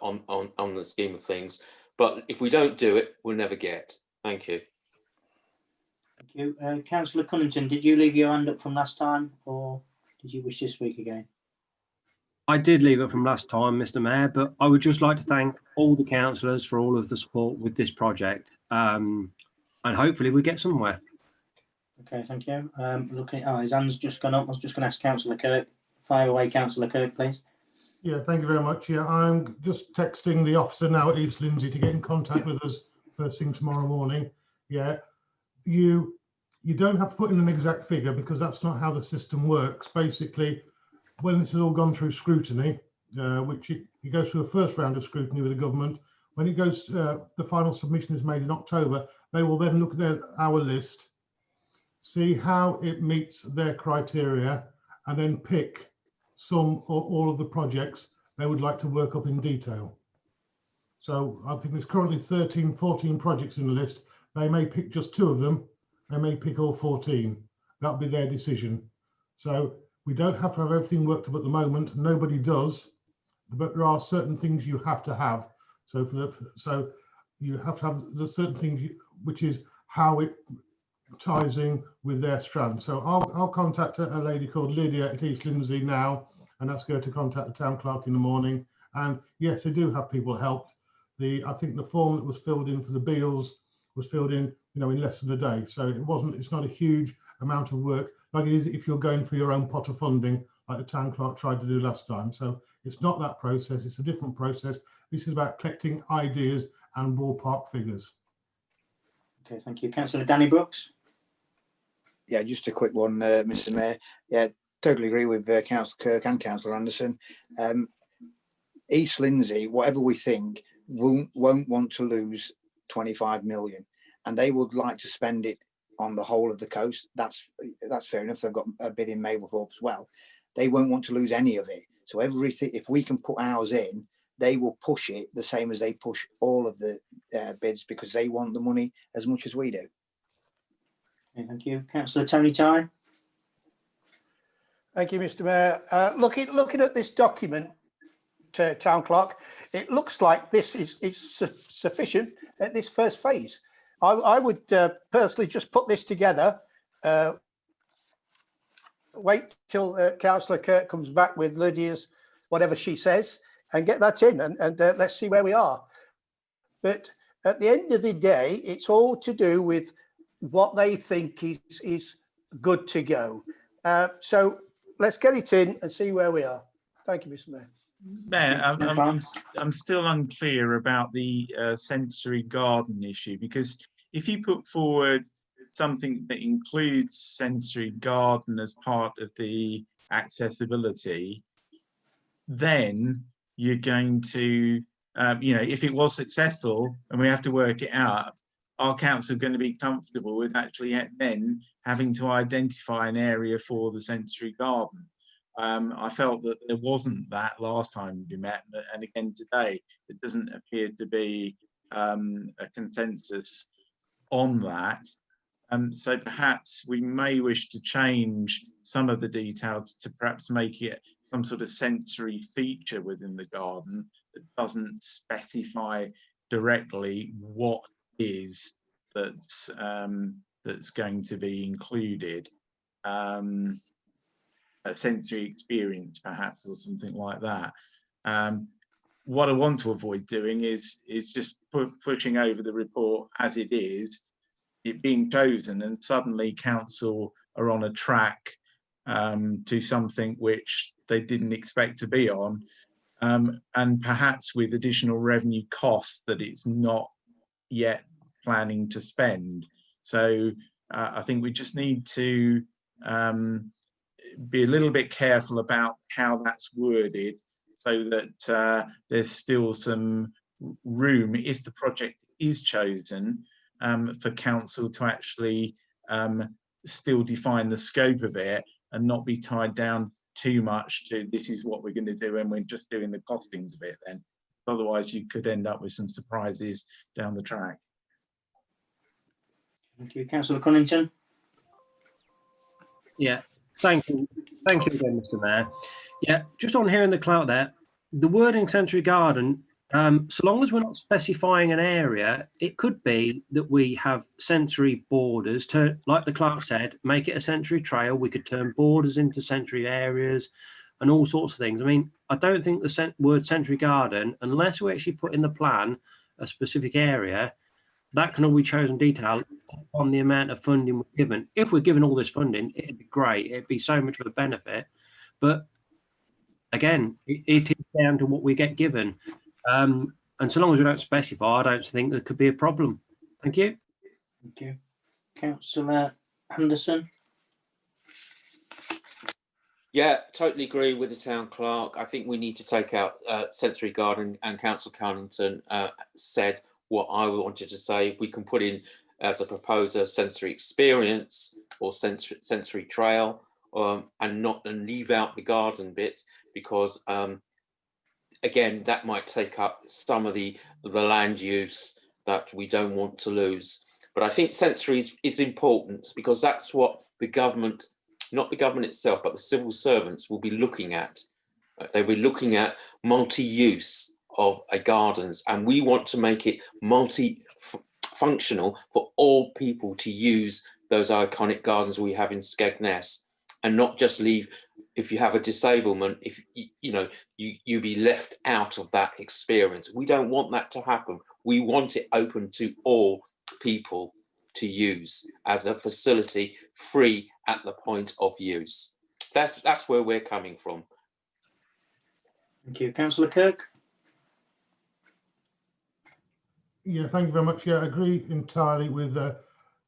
on the scheme of things. But if we don't do it, we'll never get. Thank you. Thank you. Councillor Cunnington, did you leave your hand up from last time, or did you wish to speak again? I did leave it from last time, Mr. Mayor, but I would just like to thank all the councillors for all of the support with this project, and hopefully we get somewhere. Okay, thank you. Looking, his hand's just gone up. I was just going to ask Councillor Kirk. Fire away, Councillor Kirk, please. Yeah, thank you very much. Yeah, I'm just texting the officer now at East Lindsey to get in contact with us first thing tomorrow morning. Yeah, you don't have to put in an exact figure because that's not how the system works. Basically, when this has all gone through scrutiny, which it goes through a first round of scrutiny with the government, when it goes, the final submission is made in October, they will then look at our list, see how it meets their criteria, and then pick some or all of the projects they would like to work up in detail. So I think there's currently 13, 14 projects in the list. They may pick just 2 of them. They may pick all 14. That'll be their decision. So we don't have to have everything worked up at the moment. Nobody does, but there are certain things you have to have. So you have to have the certain things, which is how it ties in with their strand. So I'll contact a lady called Lydia at East Lindsey now and ask her to contact the town clerk in the morning. And yes, they do have people helped. I think the form that was filled in for the Beals was filled in, in less than a day. So it's not a huge amount of work like it is if you're going for your own pot of funding, like the town clerk tried to do last time. So it's not that process, it's a different process. This is about collecting ideas and ballpark figures. Okay, thank you. Councillor Danny Brooks. Yeah, just a quick one, Mr. Mayor. Yeah, totally agree with Councillor Kirk and Councillor Anderson. East Lindsey, whatever we think, won't want to lose 25 million, and they would like to spend it on the whole of the coast. That's fair enough. They've got a bid in Mablethorpe as well. They won't want to lose any of it. So everything, if we can put ours in, they will push it the same as they push all of the bids because they want the money as much as we do. Okay, thank you. Councillor Tony Ty. Thank you, Mr. Mayor. Looking at this document, town clerk, it looks like this is sufficient at this first phase. I would personally just put this together, wait till Councillor Kirk comes back with Lydia's, whatever she says, and get that in, and let's see where we are. But at the end of the day, it's all to do with what they think is good to go. So let's get it in and see where we are. Thank you, Mr. Mayor. Mayor, I'm still unclear about the sensory garden issue, because if you put forward something that includes sensory garden as part of the accessibility, then you're going to, if it was successful and we have to work it out, our council are going to be comfortable with actually then having to identify an area for the sensory garden. I felt that there wasn't that last time we met, and again today, there doesn't appear to be a consensus on that. So perhaps we may wish to change some of the details to perhaps make it some sort of sensory feature within the garden that doesn't specify directly what is that's going to be included. A sensory experience perhaps, or something like that. What I want to avoid doing is just pushing over the report as it is, it being chosen, and suddenly council are on a track to something which they didn't expect to be on, and perhaps with additional revenue costs that it's not yet planning to spend. So I think we just need to be a little bit careful about how that's worded, so that there's still some room, if the project is chosen, for council to actually still define the scope of it and not be tied down too much to this is what we're going to do and we're just doing the costings of it then. Otherwise you could end up with some surprises down the track. Thank you. Councillor Cunnington. Yeah, thank you again, Mr. Mayor. Yeah, just on hearing the clout there, the wording sensory garden, so long as we're not specifying an area, it could be that we have sensory borders, like the clerk said, make it a sensory trail. We could turn borders into sensory areas and all sorts of things. I mean, I don't think the word sensory garden, unless we actually put in the plan a specific area, that can all be chosen detail on the amount of funding we're given. If we're given all this funding, it'd be great. It'd be so much of a benefit. But again, it is down to what we get given. And so long as we don't specify, I don't think there could be a problem. Thank you. Thank you. Councillor Anderson. Yeah, totally agree with the town clerk. I think we need to take out sensory garden, and Councillor Cunnington said what I wanted to say. If we can put in as a proposer sensory experience or sensory trail, and leave out the garden bit, because again, that might take up some of the land use that we don't want to lose. But I think sensory is important, because that's what the government, not the government itself, but the civil servants will be looking at. They'll be looking at multi-use of gardens, and we want to make it multi-functional for all people to use those iconic gardens we have in Skegness, and not just leave, if you have a disablement, if you be left out of that experience. We don't want that to happen. We want it open to all people to use as a facility, free at the point of use. That's where we're coming from. Thank you. Councillor Kirk. Yeah, thank you very much. Yeah, I agree entirely with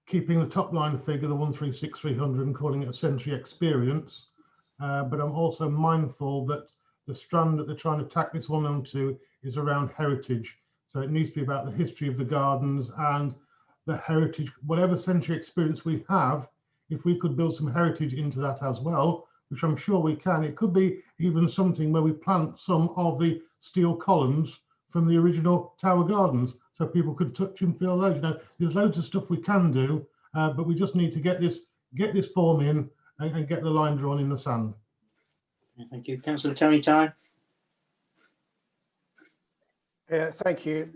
keeping the top line figure, the 136,300, and calling it a sensory experience. But I'm also mindful that the strand that they're trying to tack this one onto is around heritage. So it needs to be about the history of the gardens and the heritage, whatever sensory experience we have. If we could build some heritage into that as well, which I'm sure we can, it could be even something where we plant some of the steel columns from the original Tower Gardens, so people could touch and feel those. There's loads of stuff we can do, but we just need to get this form in and get the line drawn in the sand. Thank you. Councillor Tony Ty. Thank you,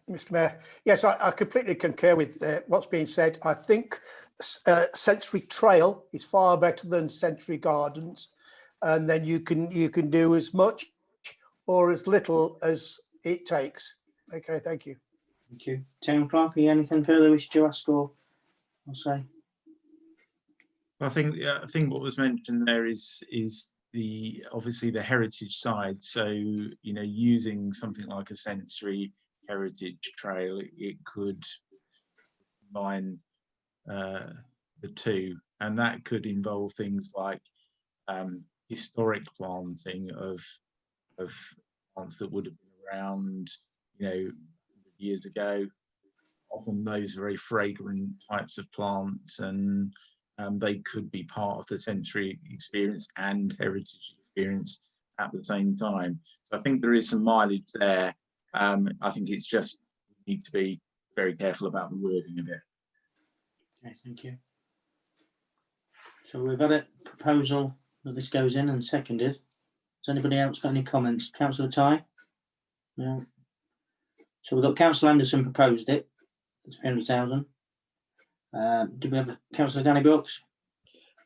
Mr. Mayor. Yes, I completely concur with what's being said. I think sensory trail is far better than sensory gardens, and then you can do as much or as little as it takes. Okay, thank you. Thank you. Town clerk, anything further wish to ask or say? I think what was mentioned there is obviously the heritage side. So using something like a sensory heritage trail, it could combine the two, and that could involve things like historic planting of plants that would have been around years ago. Often those very fragrant types of plants, and they could be part of the sensory experience and heritage experience at the same time. So I think there is some mileage there. I think it's just need to be very careful about the wording of it. Okay, thank you. So we've got a proposal that this goes in and seconded. Has anybody else got any comments? Councillor Ty? No. So we've got Councillor Anderson proposed it. It's 300,000. Do we have Councillor Danny Brooks?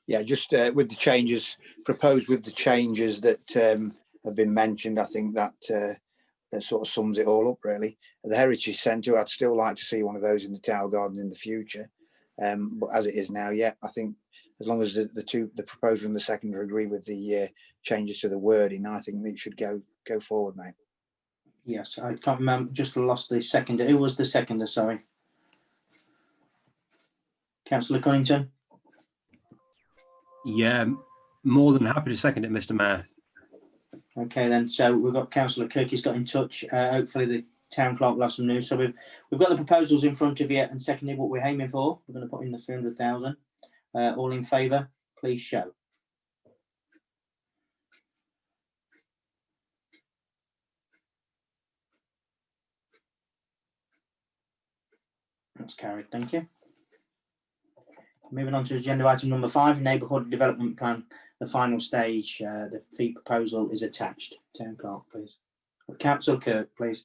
Yeah, just with the changes proposed, with the changes that have been mentioned, I think that sort of sums it all up really. The Heritage Centre, I'd still like to see one of those in the Tower Garden in the future, but as it is now, yeah, I think as long as the proposer and the seconder agree with the changes to the wording, I think it should go forward, mate. Yes, I can't remember, just lost the seconder. Who was the seconder, sorry? Councillor Cunnington? Yeah, more than happy to second it, Mr. Mayor. Okay then, so we've got Councillor Kirk, he's got in touch. Hopefully the town clerk will have some news. So we've got the proposals in front of you and secondly what we're aiming for. We're going to put in the 300,000. All in favour, please show. That's carried, thank you. Moving on to agenda item number 5, neighbourhood development plan, the final stage. The fee proposal is attached. Town clerk, please. Councillor Kirk, please.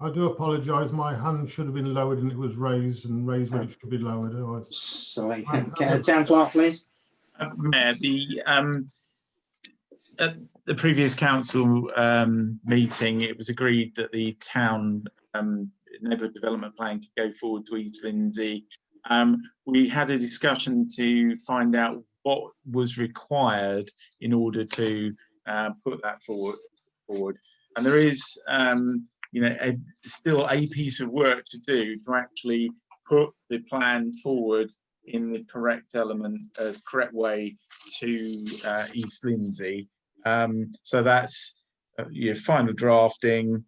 I do apologise. My hand should have been lowered and it was raised when it should have been lowered. Sorry. Town clerk, please. Mayor, at the previous council meeting, it was agreed that the town neighbourhood development plan could go forward to East Lindsey. We had a discussion to find out what was required in order to put that forward. And there is, still a piece of work to do to actually put the plan forward in the correct correct way to East Lindsey. So that's final drafting,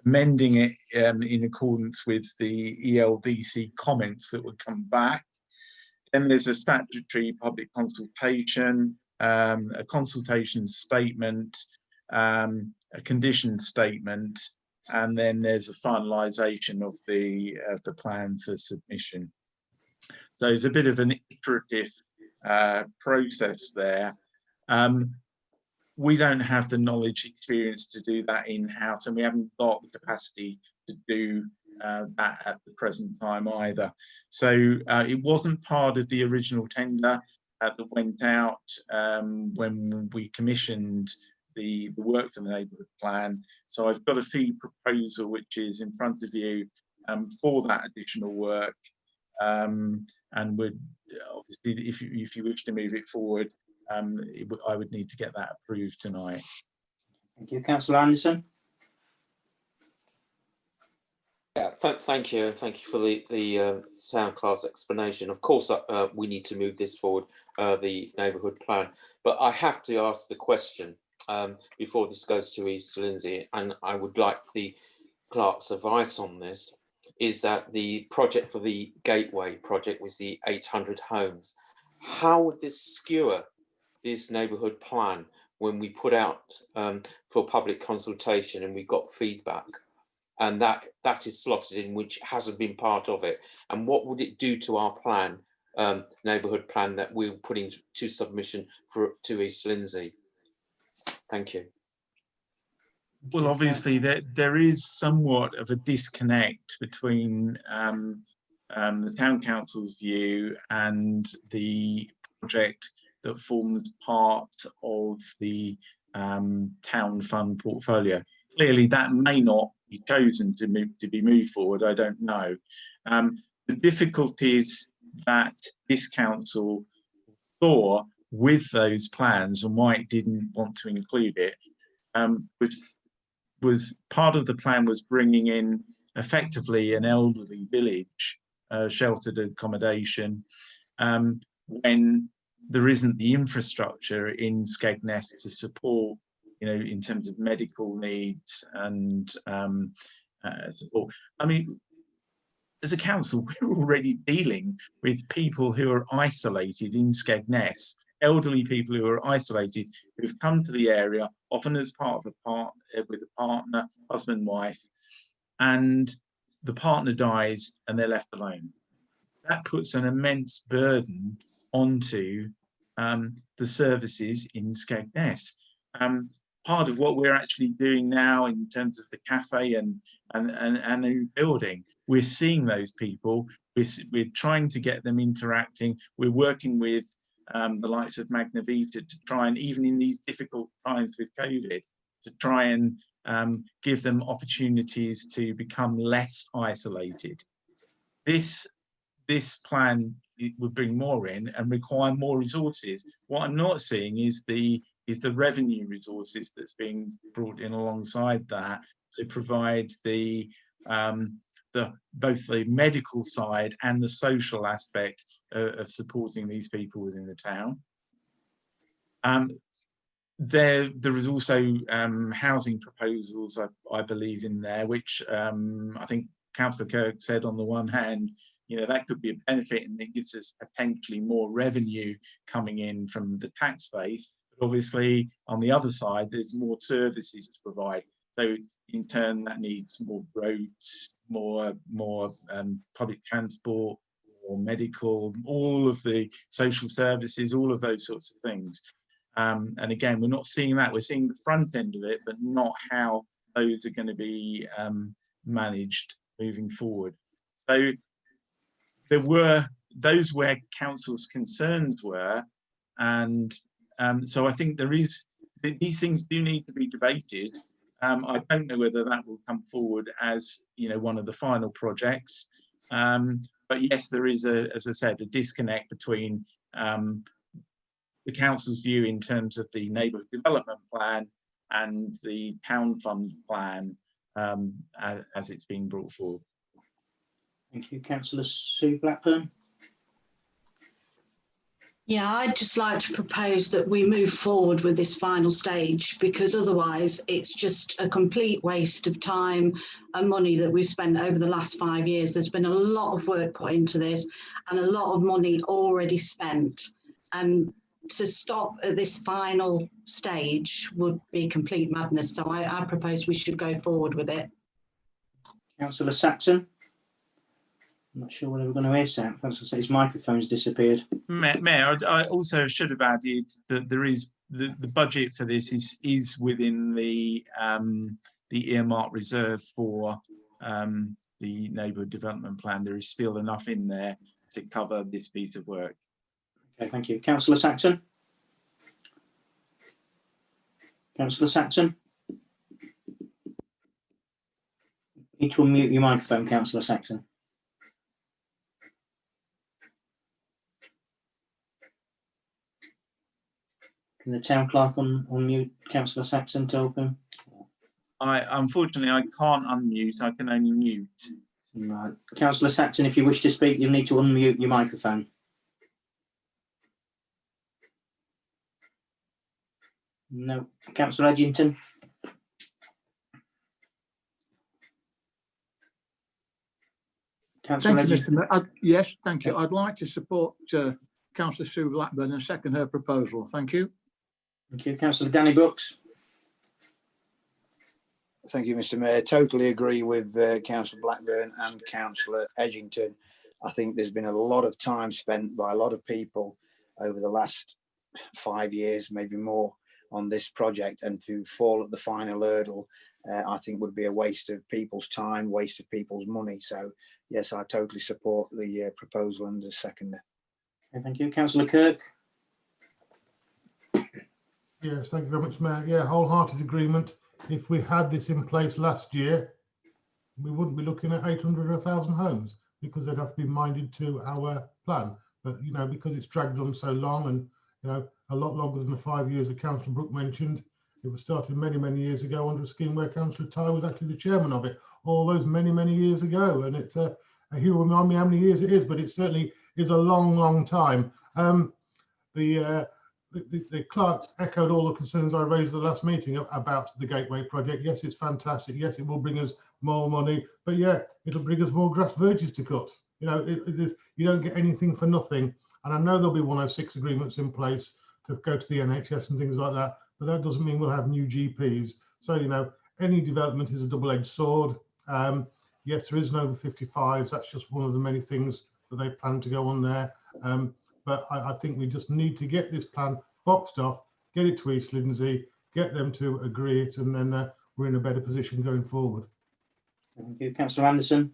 amending it in accordance with the ELDC comments that would come back. Then there's a statutory public consultation, a consultation statement, a condition statement, and then there's a finalisation of the plan for submission. So it's a bit of an iterative process there. We don't have the knowledge experience to do that in-house, and we haven't got the capacity to do that at the present time either. So it wasn't part of the original tender that went out when we commissioned the work for the neighbourhood plan. So I've got a fee proposal which is in front of you for that additional work, and would obviously, if you wish to move it forward, I would need to get that approved tonight. Thank you. Councillor Anderson. Yeah, thank you for the town clerk's explanation. Of course, we need to move this forward, the neighbourhood plan, but I have to ask the question before this goes to East Lindsey, and I would like the clerk's advice on this, is that the project for the Gateway project was the 800 homes. How would this skewer this neighbourhood plan when we put out for public consultation and we got feedback, and that is slotted in, which hasn't been part of it? And what would it do to our plan, neighbourhood plan, that we're putting to submission to East Lindsey? Thank you. Well, obviously there is somewhat of a disconnect between the town council's view and the project that forms part of the town fund portfolio. Clearly that may not be chosen to be moved forward, I don't know. The difficulties that this council saw with those plans and why it didn't want to include it was part of the plan was bringing in effectively an elderly village, sheltered accommodation, when there isn't the infrastructure in Skegness to support, in terms of medical needs and support. I mean, as a council, we're already dealing with people who are isolated in Skegness, elderly people who are isolated, who've come to the area, often as part of with a partner, husband, wife, and the partner dies and they're left alone. That puts an immense burden onto the services in Skegness. Part of what we're actually doing now in terms of the cafe and a new building, we're seeing those people, we're trying to get them interacting, we're working with the likes of Magnavita to try and, even in these difficult times with COVID, to try and give them opportunities to become less isolated. This plan, it would bring more in and require more resources. What I'm not seeing is the revenue resources that's being brought in alongside that to provide both the medical side and the social aspect of supporting these people within the town. There is also housing proposals, I believe, in there, which I think Councillor Kirk said, on the one hand, you know, that could be a benefit and it gives us potentially more revenue coming in from the tax base. But obviously, on the other side, there's more services to provide. So in turn, that needs more roads, more public transport, more medical, all of the social services, all of those sorts of things. And again, we're not seeing that. We're seeing the front end of it, but not how those are going to be managed moving forward. So there were those where council's concerns were, and so I think these things do need to be debated. I don't know whether that will come forward as, you know, one of the final projects, but yes, there is as I said, a disconnect between the council's view in terms of the neighbourhood development plan and the town fund plan as it's being brought forward. Thank you. Councillor Sue Blackburn. Yeah, I'd just like to propose that we move forward with this final stage, because otherwise it's just a complete waste of time and money that we've spent over the last 5 years. There's been a lot of work put into this and a lot of money already spent. And to stop at this final stage would be complete madness. So I propose we should go forward with it. Councillor Saxon. I'm not sure whether we're going to hear Sam. Councillor, his microphone's disappeared. Mayor, I also should have added that there is the budget for this is within the earmark reserve for the neighbourhood development plan. There is still enough in there to cover this piece of work. Okay, thank you. Councillor Saxon. Councillor Saxon. You need to unmute your microphone, Councillor Saxon. Can the town clerk unmute Councillor Saxon to open? Unfortunately, I can't unmute. I can only mute. Right. Councillor Saxon, if you wish to speak, you'll need to unmute your microphone. No. Councillor Edgington. Thank you, Mr. Mayor. Yes, thank you. I'd like to support Councillor Sue Blackburn and second her proposal. Thank you. Thank you. Councillor Danny Brooks. Thank you, Mr. Mayor. Totally agree with Councillor Blackburn and Councillor Edgington. I think there's been a lot of time spent by a lot of people over the last 5 years, maybe more, on this project, and to fall at the final hurdle, I think would be a waste of people's time, waste of people's money. So yes, I totally support the proposal and the seconder. Okay, thank you. Councillor Kirk. Yes, thank you very much, Mayor. Yeah, wholehearted agreement. If we had this in place last year, we wouldn't be looking at 800 or 1,000 homes, because they'd have to be minded to our plan. But, you know, because it's dragged on so long, and, you know, a lot longer than the 5 years that Councillor Brooke mentioned, it was started many, many years ago under a scheme where Councillor Ty was actually the chairman of it, all those many, many years ago. And it's he'll remind me how many years it is, but it certainly is a long, long time. The clerk echoed all the concerns I raised at the last meeting about the Gateway project. Yes, it's fantastic. Yes, it will bring us more money. But yeah, it'll bring us more grass verges to cut. You know, it is, you don't get anything for nothing. And I know there'll be 106 agreements in place to go to the NHS and things like that, but that doesn't mean we'll have new GPs. So, you know, any development is a double-edged sword. Yes, there is an over 55s. That's just one of the many things that they plan to go on there. But I think we just need to get this plan boxed off, get it to East Lindsey, get them to agree it, and then we're in a better position going forward. Thank you. Councillor Anderson.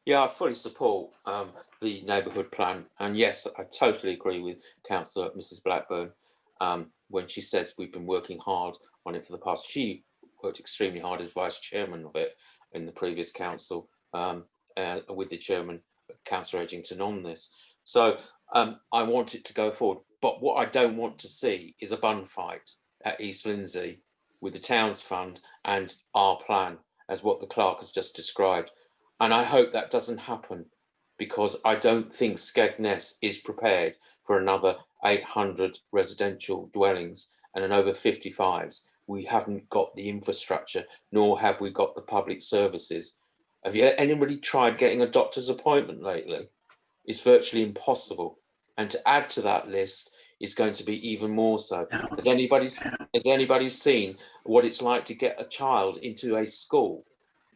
Yeah, I fully support the neighbourhood plan, and yes, I totally agree with Councillor Mrs Blackburn when she says we've been working hard on it for the past. She worked extremely hard as vice chairman of it in the previous council with the chairman, Councillor Edgington, on this. So I want it to go forward, but what I don't want to see is a bun fight at East Lindsey with the Towns Fund and our plan, as what the clerk has just described. And I hope that doesn't happen, because I don't think Skegness is prepared for another 800 residential dwellings and an over 55s. We haven't got the infrastructure, nor have we got the public services. Have you anybody tried getting a doctor's appointment lately? It's virtually impossible. And to add to that list is going to be even more so. Has anybody seen what it's like to get a child into a school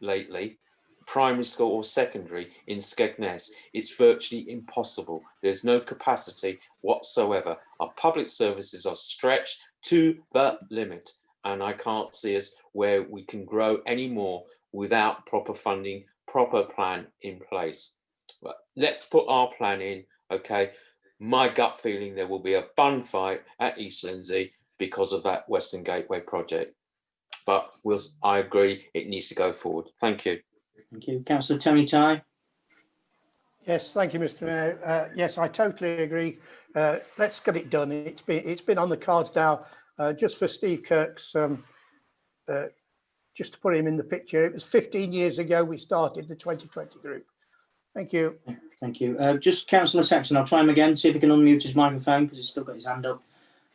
lately? Primary school or secondary in Skegness? It's virtually impossible. There's no capacity whatsoever. Our public services are stretched to the limit, and I can't see us where we can grow anymore without proper funding, proper plan in place. But let's put our plan in, okay? My gut feeling, there will be a bun fight at East Lindsey because of that Western Gateway project. But I agree, it needs to go forward. Thank you. Thank you. Councillor Tony Ty. Yes, thank you, Mr. Mayor. Yes, I totally agree. Let's get it done. It's been on the cards now. Just for Steve Kirk's, just to put him in the picture, it was 15 years ago we started the 2020 group. Thank you. Thank you. Just Councillor Saxon, I'll try him again, see if he can unmute his microphone, because he's still got his hand up.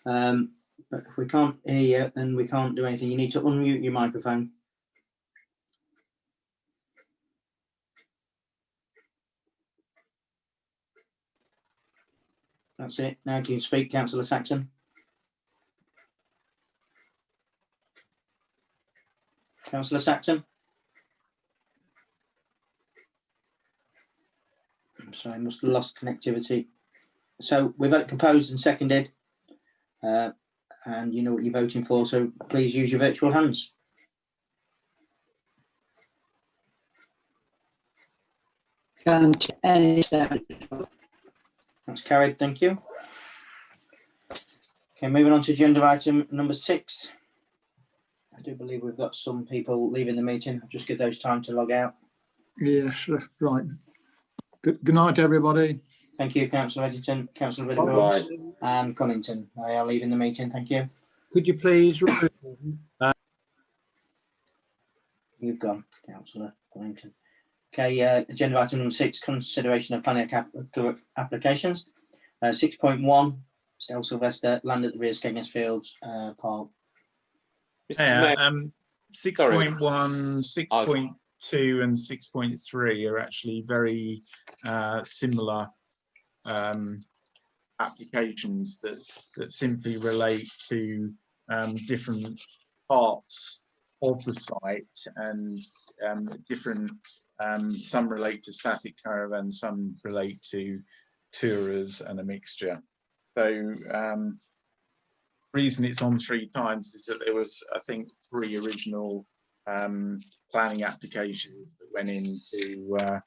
But if we can't hear you, then we can't do anything. You need to unmute your microphone. That's it. Now can you speak, Councillor Saxon? Councillor Saxon? I'm sorry, I must have lost connectivity. So we've had it proposed and seconded, and you know what you're voting for, so please use your virtual hands. That's carried, thank you. Okay, moving on to agenda item number 6. I do believe we've got some people leaving the meeting. I'll just give those time to log out. Yes, right. Good night, everybody. Thank you, Councillor Edgerton, Councillor Ridder-Brooks, and Cunnington. They are leaving the meeting. Thank you. Could you please? You've gone, Councillor Cunnington. Okay, agenda item number 6, consideration of planning applications. 6.1, Stell Sylvester, land at the rear Skegness Fields, Park. Yeah, 6.1, 6.2 and 6.3 are actually very similar applications that simply relate to different parts of the site, and different some relate to static caravans, some relate to tourers, and a mixture. So reason it's on 3 times is that there was, I think, 3 original planning applications that went in to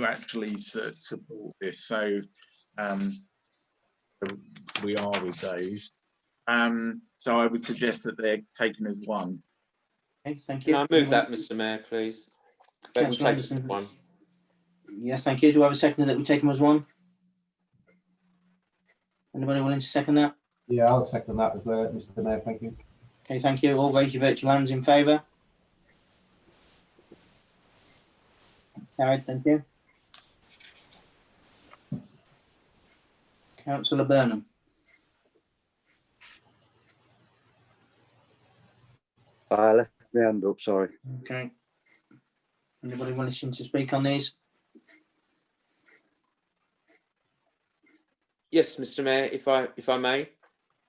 actually support this. So we are with those. So I would suggest that they're taken as one. Okay, thank you. Can I move that, Mr. Mayor, please? Councillor Anderson. One. Yes, thank you. Do I have a second that we take them as one? Anybody willing to second that? Yeah, I'll second that as well, Mr. Mayor. Thank you. Okay, thank you. All raise your virtual hands in favour. Carried, thank you. Councillor Burnham. I left my hand up, sorry. Okay. Anybody wishing to speak on these? Yes, Mr. Mayor, if I may.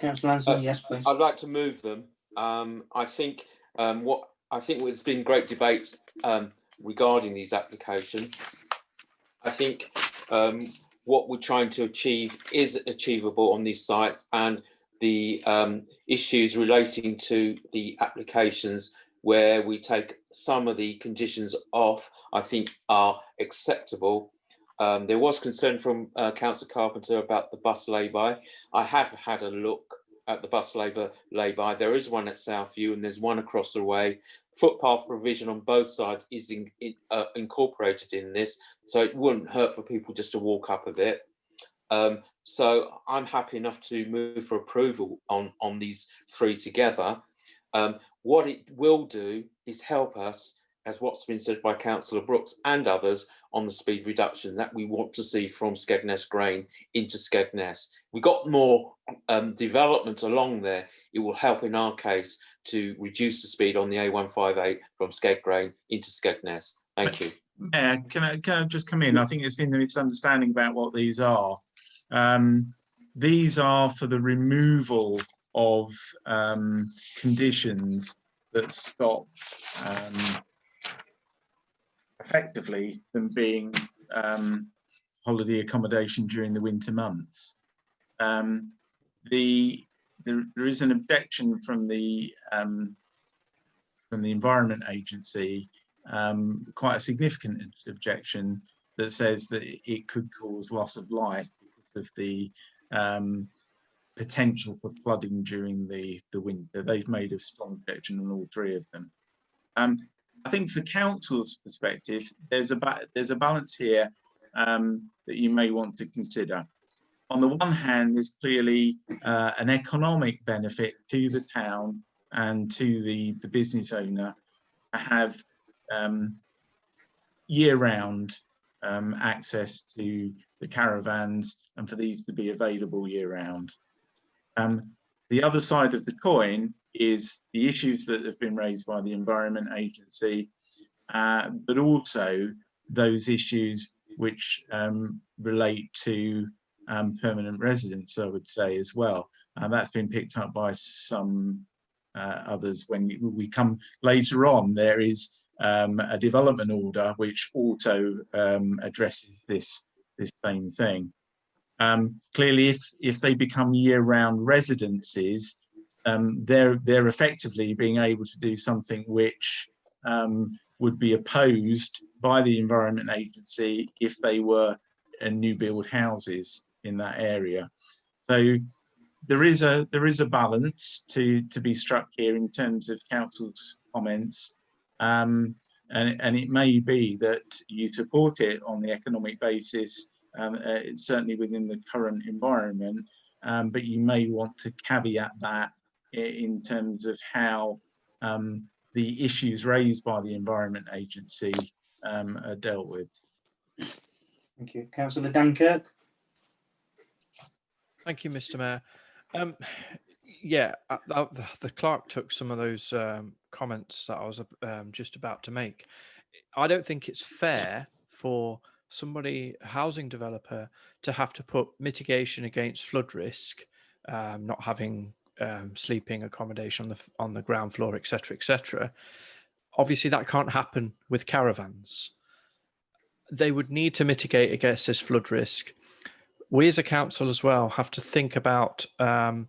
Councillor Anson, yes, please. I'd like to move them. I think there's been great debate regarding these applications. I think what we're trying to achieve is achievable on these sites, and the issues relating to the applications where we take some of the conditions off, I think are acceptable. There was concern from Councillor Carpenter about the bus lay-by. I have had a look at the bus lay-by. There is one at Southview and there's one across the way. Footpath provision on both sides is incorporated in this, so it wouldn't hurt for people just to walk up a bit. So I'm happy enough to move for approval on these three together. What it will do is help us, as what's been said by Councillor Brooks and others, on the speed reduction that we want to see from Skegness Grange into Skegness. We got more development along there. It will help in our case to reduce the speed on the A158 from Skeg Grange into Skegness. Thank you. Yeah, can I just come in? I think there's been a misunderstanding about what these are. These are for the removal of conditions that stop effectively them being holiday accommodation during the winter months. There is an objection from the Environment Agency, quite a significant objection, that says that it could cause loss of life because of the potential for flooding during the winter. They've made a strong objection on all three of them. I think for council's perspective, there's a balance here that you may want to consider. On the one hand, there's clearly an economic benefit to the town and to the business owner to have year-round access to the caravans and for these to be available year-round. The other side of the coin is the issues that have been raised by the Environment Agency, but also those issues which relate to permanent residents, I would say, as well. That's been picked up by some others. When we come later on, there is a development order which also addresses this same thing. Clearly, if they become year-round residences, they're effectively being able to do something which would be opposed by the Environment Agency if they were new build houses in that area. So there is a balance to be struck here in terms of council's comments, and it may be that you support it on the economic basis, certainly within the current environment, but you may want to caveat that in terms of how the issues raised by the Environment Agency are dealt with. Thank you. Councillor Dunkirk. Thank you, Mr. Mayor. Yeah, the clerk took some of those comments that I was just about to make. I don't think it's fair for somebody, a housing developer, to have to put mitigation against flood risk, not having sleeping accommodation on the ground floor, etc., etc. Obviously, that can't happen with caravans. They would need to mitigate against this flood risk. We as a council as well have to think about, let's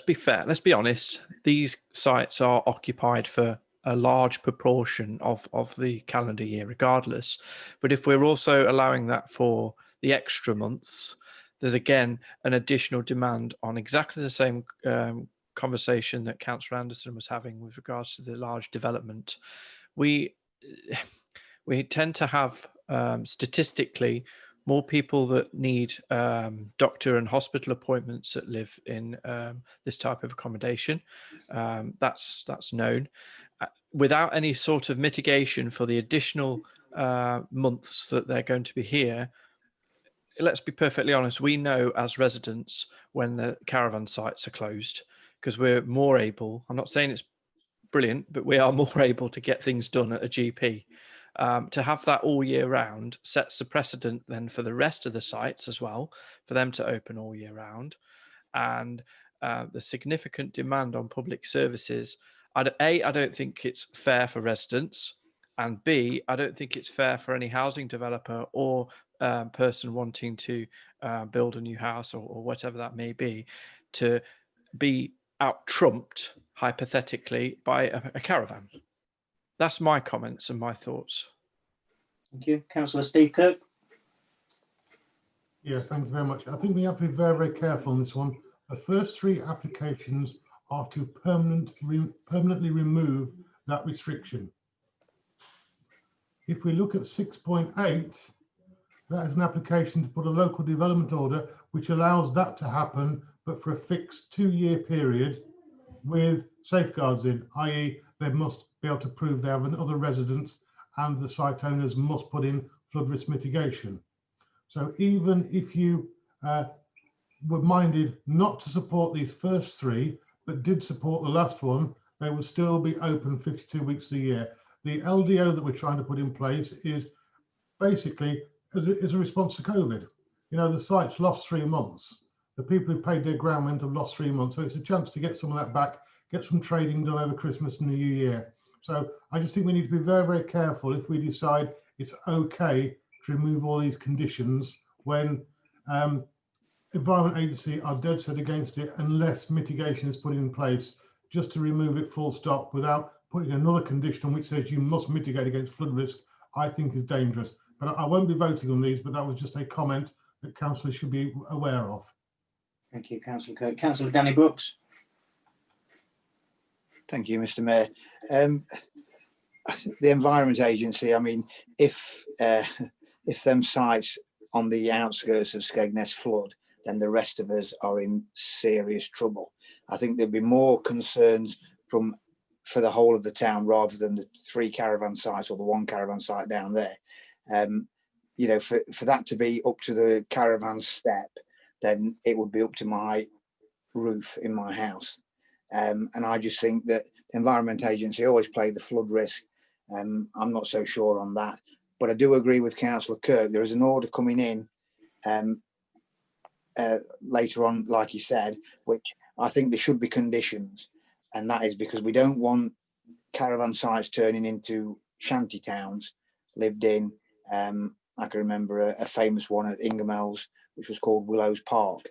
be fair, let's be honest, these sites are occupied for a large proportion of the calendar year regardless. But if we're also allowing that for the extra months, there's again an additional demand on exactly the same conversation that Councillor Anderson was having with regards to the large development. We tend to have statistically more people that need doctor and hospital appointments that live in this type of accommodation. That's known. Without any sort of mitigation for the additional months that they're going to be here, let's be perfectly honest, we know as residents when the caravan sites are closed, because we're more able, I'm not saying it's brilliant, but we are more able to get things done at a GP. To have that all year round sets the precedent then for the rest of the sites as well, for them to open all year round. And the significant demand on public services, I don't think it's fair for residents, and B, I don't think it's fair for any housing developer or person wanting to build a new house or whatever that may be, to be out-trumped, hypothetically, by a caravan. That's my comments and my thoughts. Thank you. Councillor Steve Kirk. Yeah, thank you very much. I think we have to be very, very careful on this one. The first 3 applications are to permanently remove that restriction. If we look at 6.8, that is an application to put a local development order, which allows that to happen, but for a fixed 2-year period with safeguards in, i.e. they must be able to prove they have other residents and the site owners must put in flood risk mitigation. So even if you were minded not to support these first 3, but did support the last one, they would still be open 52 weeks a year. The LDO that we're trying to put in place is basically is a response to COVID. You know, the site's lost 3 months. The people who paid their ground rent have lost 3 months. So it's a chance to get some of that back, get some trading done over Christmas and the New Year. So I just think we need to be very, very careful if we decide it's okay to remove all these conditions when Environment Agency are dead set against it unless mitigation is put in place, just to remove it full stop without putting another condition on which says you must mitigate against flood risk, I think is dangerous. But I won't be voting on these, but that was just a comment that councillors should be aware of. Thank you, Councillor Kirk. Councillor Danny Brooks. Thank you, Mr. Mayor. The Environment Agency, I mean, if them sites on the outskirts of Skegness flood, then the rest of us are in serious trouble. I think there'd be more concerns for the whole of the town rather than the 3 caravan sites or the 1 caravan site down there. You know, for that to be up to the caravan step, then it would be up to my roof in my house. And I just think that the Environment Agency always play the flood risk. I'm not so sure on that, but I do agree with Councillor Kirk. There is an order coming in later on, like he said, which I think there should be conditions, and that is because we don't want caravan sites turning into shanty towns lived in. I can remember a famous one at Ingermells, which was called Willows Park.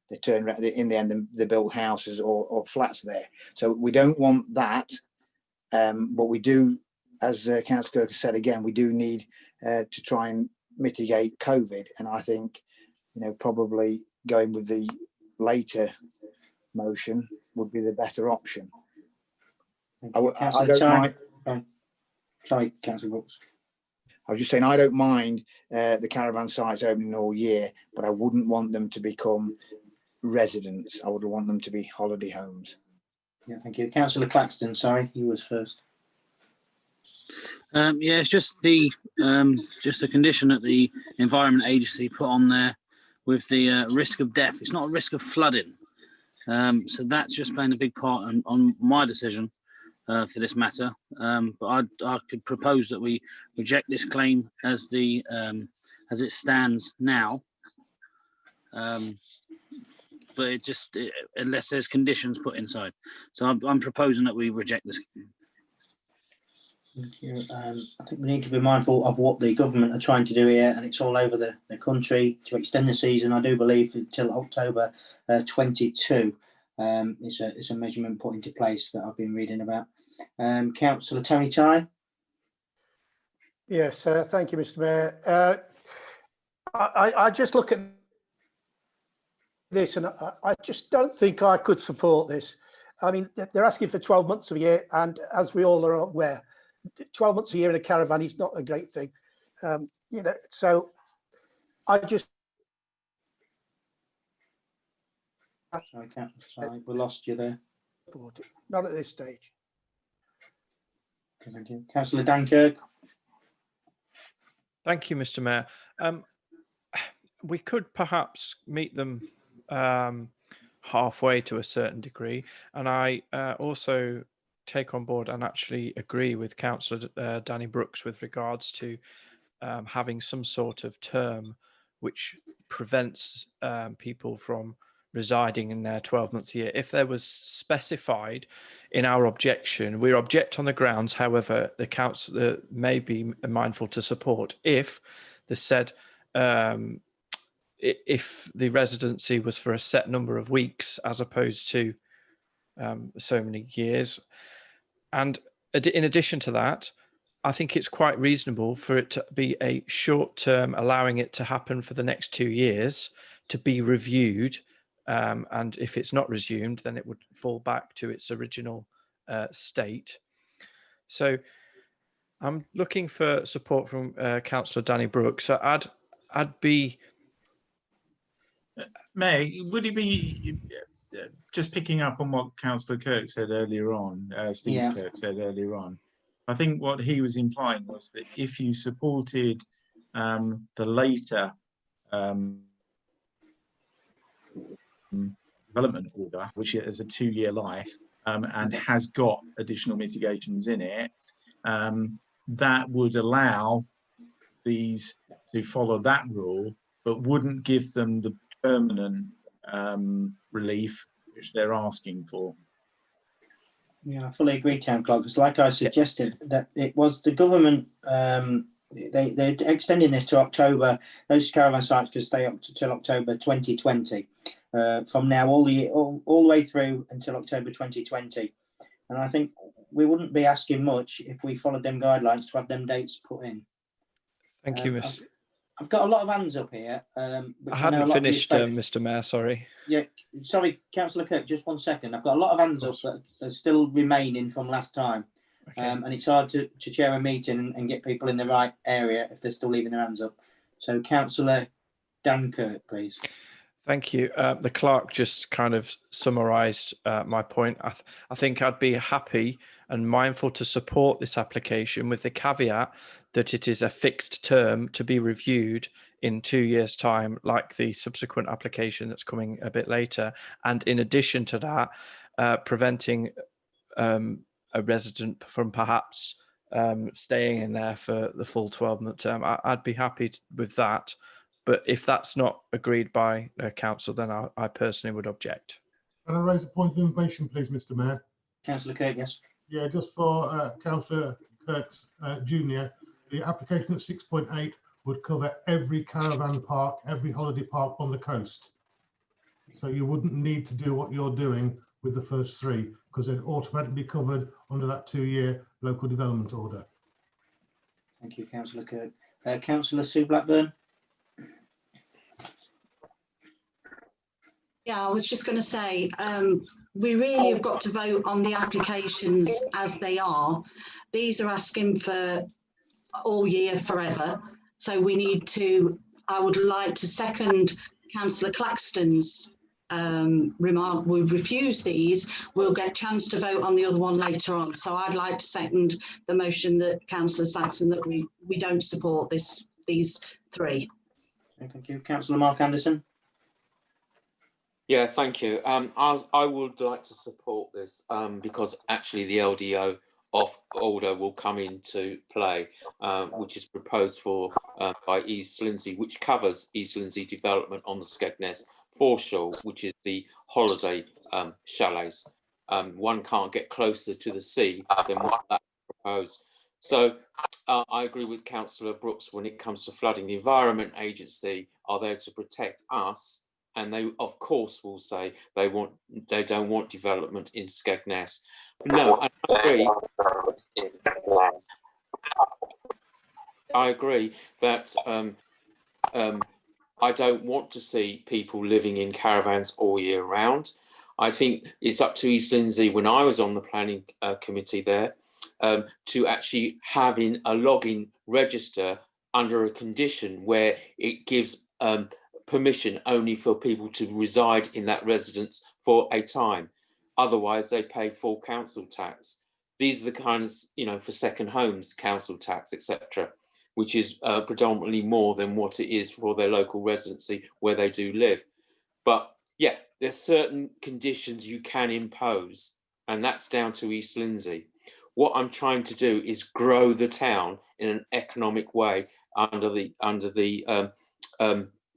They turned around, in the end, they built houses or flats there. So we don't want that, but we do, as Councillor Kirk has said again, we do need to try and mitigate COVID. And I think, you know, probably going with the later motion would be the better option. I don't mind. Sorry, Councillor Brooks. I was just saying, I don't mind the caravan sites opening all year, but I wouldn't want them to become residents. I would want them to be holiday homes. Yeah, thank you. Councillor Claxton, sorry, you was first. Yeah, it's just the condition that the Environment Agency put on there with the risk of death. It's not a risk of flooding. So that's just playing a big part on my decision for this matter. But I could propose that we reject this claim as it stands now. But unless there's conditions put inside. So I'm proposing that we reject this. Thank you. I think we need to be mindful of what the government are trying to do here, and it's all over the country to extend the season, I do believe, until October 22. It's a measurement put into place that I've been reading about. Councillor Tony Ty. Yes, thank you, Mr. Mayor. I just look at this and I just don't think I could support this. I mean, they're asking for 12 months a year, and as we all are aware, 12 months a year in a caravan is not a great thing. You know, so I just... Sorry, sorry, we lost you there. Not at this stage. Thank you. Councillor Dan Kirk. Thank you, Mr. Mayor. We could perhaps meet them halfway to a certain degree, and I also take on board and actually agree with Councillor Danny Brooks with regards to having some sort of term which prevents people from residing in there 12 months a year. If there was specified in our objection, we object on the grounds, however, the council may be mindful to support if the said if the residency was for a set number of weeks as opposed to so many years. And in addition to that, I think it's quite reasonable for it to be a short term, allowing it to happen for the next 2 years to be reviewed. And if it's not resumed, then it would fall back to its original state. So I'm looking for support from Councillor Danny Brooks. So I'd be... May, would it be, just picking up on what Councillor Kirk said earlier on, Steve Kirk said earlier on, I think what he was implying was that if you supported the later development order, which has a 2-year life and has got additional mitigations in it, that would allow these to follow that rule, but wouldn't give them the permanent relief which they're asking for. Yeah, I fully agree, Town Clerk, because like I suggested, that it was the government, they're extending this to October. Those caravan sites could stay up till October 2020, from now all the way through until October 2020. And I think we wouldn't be asking much if we followed them guidelines to have them dates put in. Thank you, Mr. I've got a lot of hands up here. I hadn't finished, Mr. Mayor, sorry. Yeah, sorry, Councillor Kirk, just 1 second. I've got a lot of hands up that are still remaining from last time. Okay. And it's hard to chair a meeting and get people in the right area if they're still leaving their hands up. So Councillor Dan Kirk, please. Thank you. The clerk just kind of summarised my point. I think I'd be happy and mindful to support this application with the caveat that it is a fixed term to be reviewed in 2 years' time, like the subsequent application that's coming a bit later. And in addition to that, preventing a resident from perhaps staying in there for the full 12-month term. I'd be happy with that. But if that's not agreed by council, then I personally would object. Can I raise a point of information, please, Mr. Mayor? Councillor Kirk, yes. Yeah, just for Councillor Kirk's Junior, the application at 6.8 would cover every caravan park, every holiday park on the coast. So you wouldn't need to do what you're doing with the first 3, because they'd automatically be covered under that 2-year local development order. Thank you, Councillor Kirk. Councillor Sue Blackburn. Yeah, I was just going to say, we really have got to vote on the applications as they are. These are asking for all year forever. So we need to, I would like to second Councillor Claxton's remark. We refuse these. We'll get a chance to vote on the other one later on. So I'd like to second the motion that Councillor Saxon that we don't support these 3. Okay, thank you. Councillor Mark Anderson. Yeah, thank you. I would like to support this because actually the LDO order will come into play, which is proposed for by East Lindsey, which covers East Lindsey development on the Skegness foreshore, which is the holiday chalets. One can't get closer to the sea than what that proposed. So I agree with Councillor Brooks when it comes to flooding. The Environment Agency are there to protect us. And they, of course, will say they don't want development in Skegness. No, I agree. I agree that I don't want to see people living in caravans all year round. I think it's up to East Lindsey, when I was on the planning committee there, to actually having a logging register under a condition where it gives permission only for people to reside in that residence for a time. Otherwise, they pay full council tax. These are the kinds, for second homes, council tax, etc., which is predominantly more than what it is for their local residency where they do live. But yeah, there's certain conditions you can impose and that's down to East Lindsey. What I'm trying to do is grow the town in an economic way under the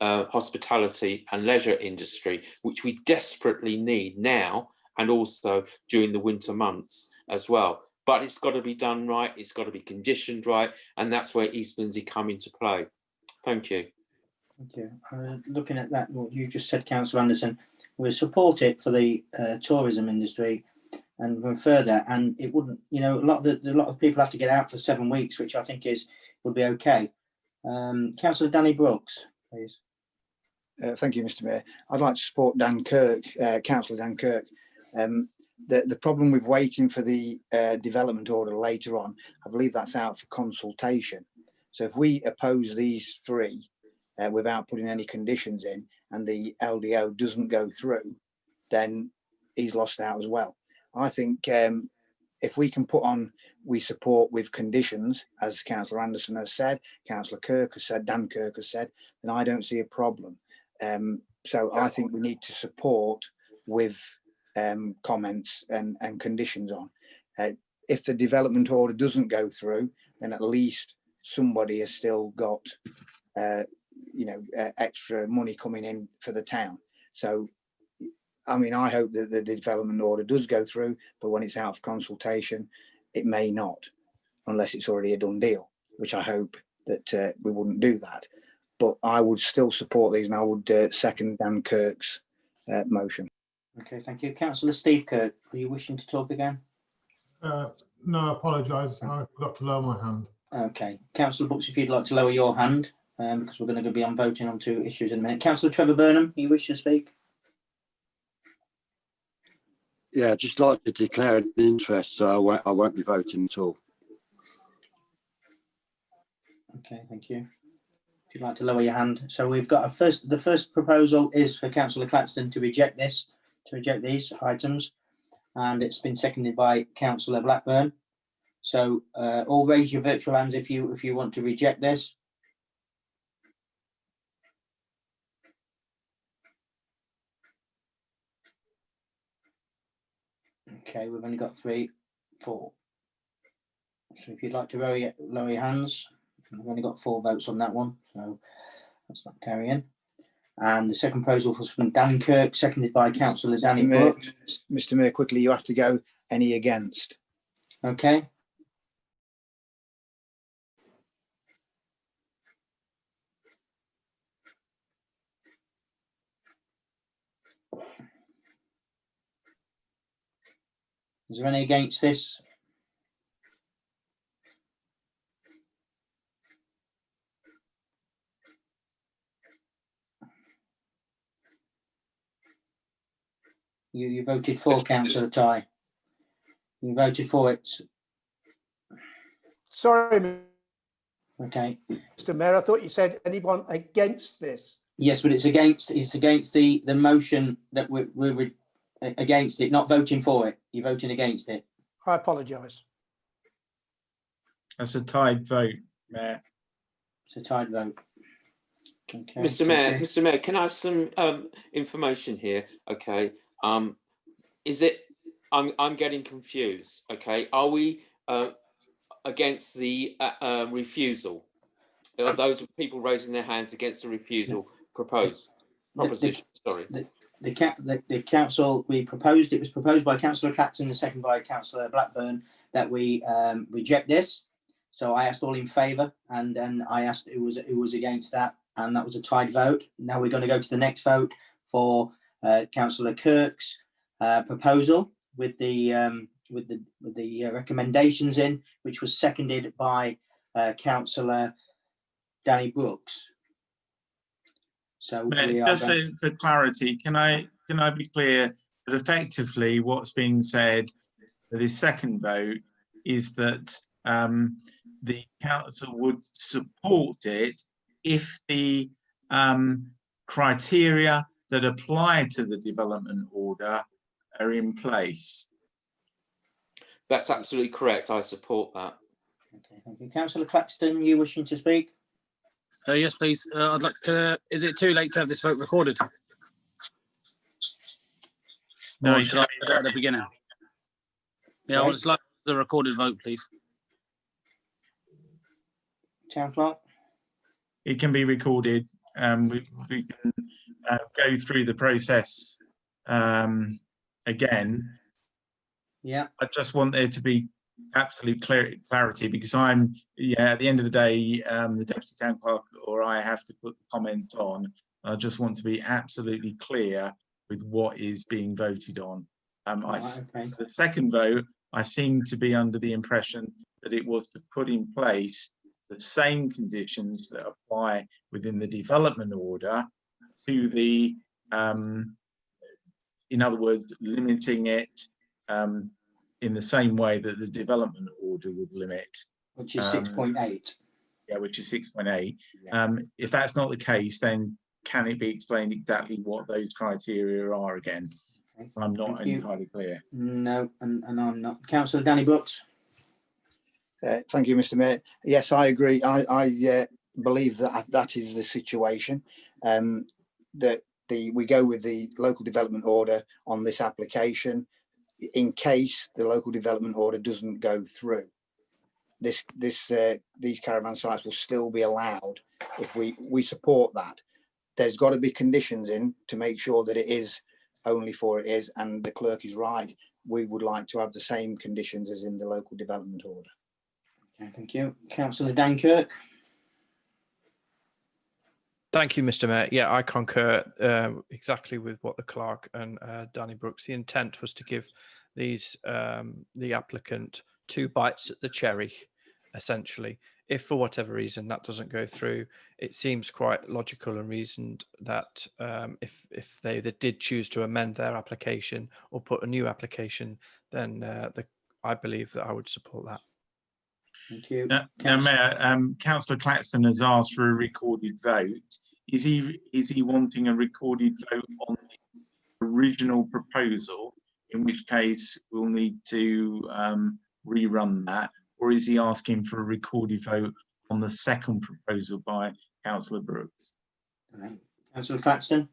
hospitality and leisure industry, which we desperately need now and also during the winter months as well. But it's got to be done right, it's got to be conditioned right, and that's where East Lindsey come into play. Thank you. Thank you. Looking at that, what you just said, Councillor Anderson, we support it for the tourism industry and go further. And it wouldn't, you know, a lot of people have to get out for 7 weeks, which I think would be okay. Councillor Danny Brooks, please. Thank you, Mr. Mayor. I'd like to support Dan Kirk, Councillor Dan Kirk. The problem with waiting for the development order later on, I believe that's out for consultation. So if we oppose these three without putting any conditions in and the LDO doesn't go through, then he's lost out as well. I think if we can put on, we support with conditions, as Councillor Anderson has said, Councillor Kirk has said, Dan Kirk has said, then I don't see a problem. So I think we need to support with comments and conditions on. If the development order doesn't go through, then at least somebody has still got extra money coming in for the town. So I mean, I hope that the development order does go through, but when it's out of consultation, it may not, unless it's already a done deal, which I hope that we wouldn't do that. But I would still support these, and I would second Dan Kirk's motion. Okay, thank you. Councillor Steve Kirk, are you wishing to talk again? No, I apologise. I forgot to lower my hand. Okay. Councillor Brooks, if you'd like to lower your hand, because we're going to be on voting on 2 issues in a minute. Councillor Trevor Burnham, you wish to speak? Yeah, just like to declare an interest, so I won't be voting at all. Okay, thank you. If you'd like to lower your hand. So we've got the first proposal is for Councillor Claxton to reject these items, and it's been seconded by Councillor Blackburn. So all raise your virtual hands if you want to reject this. Okay, we've only got 3, 4. So if you'd like to lower your hands, we've only got 4 votes on that one, so that's not carrying. And the second proposal was from Dan Kirk, seconded by Councillor Danny Brooks. Mr. Mayor, quickly, you have to go any against. Okay. Is there any against this? You voted for, Councillor Ty. You voted for it. Sorry, okay, Mr. Mayor, I thought you said anyone against this. Yes, but it's against the motion that we're against it, not voting for it. You're voting against it. I apologise. That's a tied vote, Mayor. It's a tied vote. Okay. Mr. Mayor, can I have some information here? Okay. Is it? I'm getting confused. Okay. Are we against the refusal? Are those people raising their hands against the refusal proposition? Sorry. The council, it was proposed by Councillor Claxton and seconded by Councillor Blackburn that we reject this. So I asked all in favour, and then I asked who was against that, and that was a tied vote. Now we're going to go to the next vote for Councillor Kirk's proposal with the recommendations in, which was seconded by Councillor Danny Brooks. So Mayor, just for clarity, can I be clear that effectively what's being said for this second vote is that the council would support it if the criteria that apply to the development order are in place? That's absolutely correct. I support that. Okay, thank you. Councillor Claxton, you wishing to speak? Yes, please. I'd like. Is it too late to have this vote recorded? No, Or should I do it at the beginning? Yeah, I would like the recorded vote, please. Town clerk? It can be recorded. We can go through the process again. Yeah. I just want there to be absolute clarity, because at the end of the day, the deputy town clerk or I have to put the comment on. I just want to be absolutely clear with what is being voted on. Okay. The second vote, I seem to be under the impression that it was to put in place the same conditions that apply within the development order to the, in other words, limiting it in the same way that the development order would limit. Which is 6.8. Yeah, which is 6.8. If that's not the case, then can it be explained exactly what those criteria are again? Okay. I'm not Thank you. entirely clear. No, and I'm not. Councillor Danny Brooks. Thank you, Mr. Mayor. Yes, I agree. I believe that is the situation. That we go with the local development order on this application in case the local development order doesn't go through. These caravan sites will still be allowed if we support that. There's got to be conditions in to make sure that it is only for it is, and the clerk is right. We would like to have the same conditions as in the local development order. Okay, thank you. Councillor Dan Kirk. Thank you, Mr. Mayor. Yeah, I concur exactly with what the clerk and Danny Brooks. The intent was to give these the applicant 2 bites at the cherry, essentially. If for whatever reason that doesn't go through, it seems quite logical and reasoned that if they did choose to amend their application or put a new application, then I believe that I would support that. Thank you. Now, Mayor, Councillor Claxton has asked for a recorded vote. Is he wanting a recorded vote on the original proposal, in which case we'll need to rerun that, or is he asking for a recorded vote on the second proposal by Councillor Brooks? Councillor Claxton.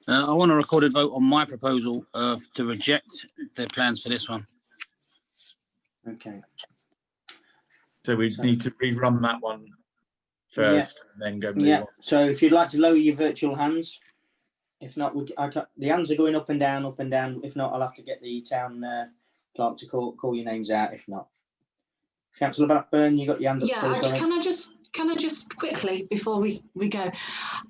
I want a recorded vote on my proposal to reject the plans for this one. Okay. So we need to rerun that one first, and then go move on. So if you'd like to lower your virtual hands, if not, the hands are going up and down, up and down. If not, I'll have to get the town clerk to call your names out. If not, Councillor Blackburn, you got your hand up. Yeah, can I just quickly before we go? Yeah.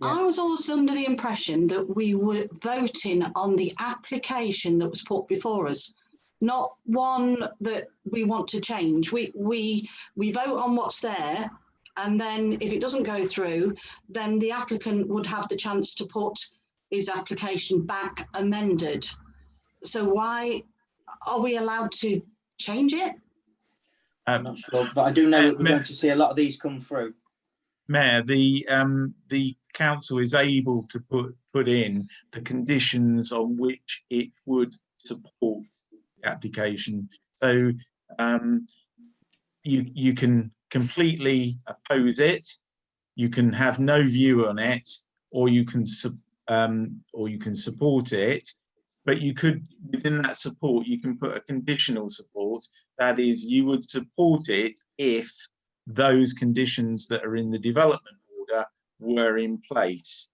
I was also under the impression that we were voting on the application that was put before us, not one that we want to change. We vote on what's there, and then if it doesn't go through, then the applicant would have the chance to put his application back amended. So why are we allowed to change it? I'm not sure, but I do know that we're going to see a lot of these come through. Mayor, the council is able to put in the conditions on which it would support the application. So you can completely oppose it, you can have no view on it, or you can support it. But you could, within that support, you can put a conditional support. That is, you would support it if those conditions that are in the development order were in place.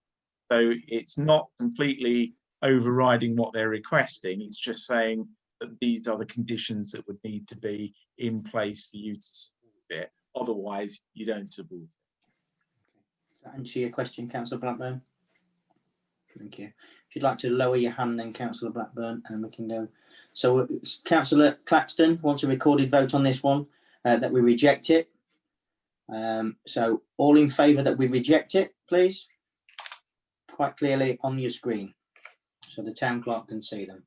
So it's not completely overriding what they're requesting. It's just saying that these are the conditions that would need to be in place for you to support it. Otherwise, you don't support it. Does that answer your question, Councillor Blackburn? Thank you. If you'd like to lower your hand, then Councillor Blackburn, and we can go. So Councillor Claxton wants a recorded vote on this one, that we reject it. So all in favour that we reject it, please. Quite clearly on your screen, so the town clerk can see them.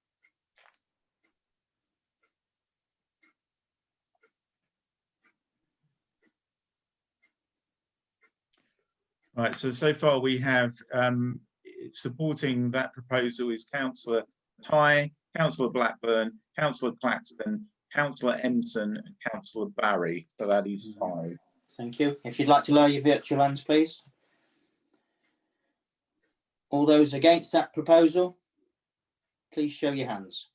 Right, so far we have supporting that proposal is Councillor Tighe, Councillor Blackburn, Councillor Claxton, Councillor Empson and Councillor Barry. So that is 5. Thank you. If you'd like to lower your virtual hands, please. All those against that proposal, please show your hands.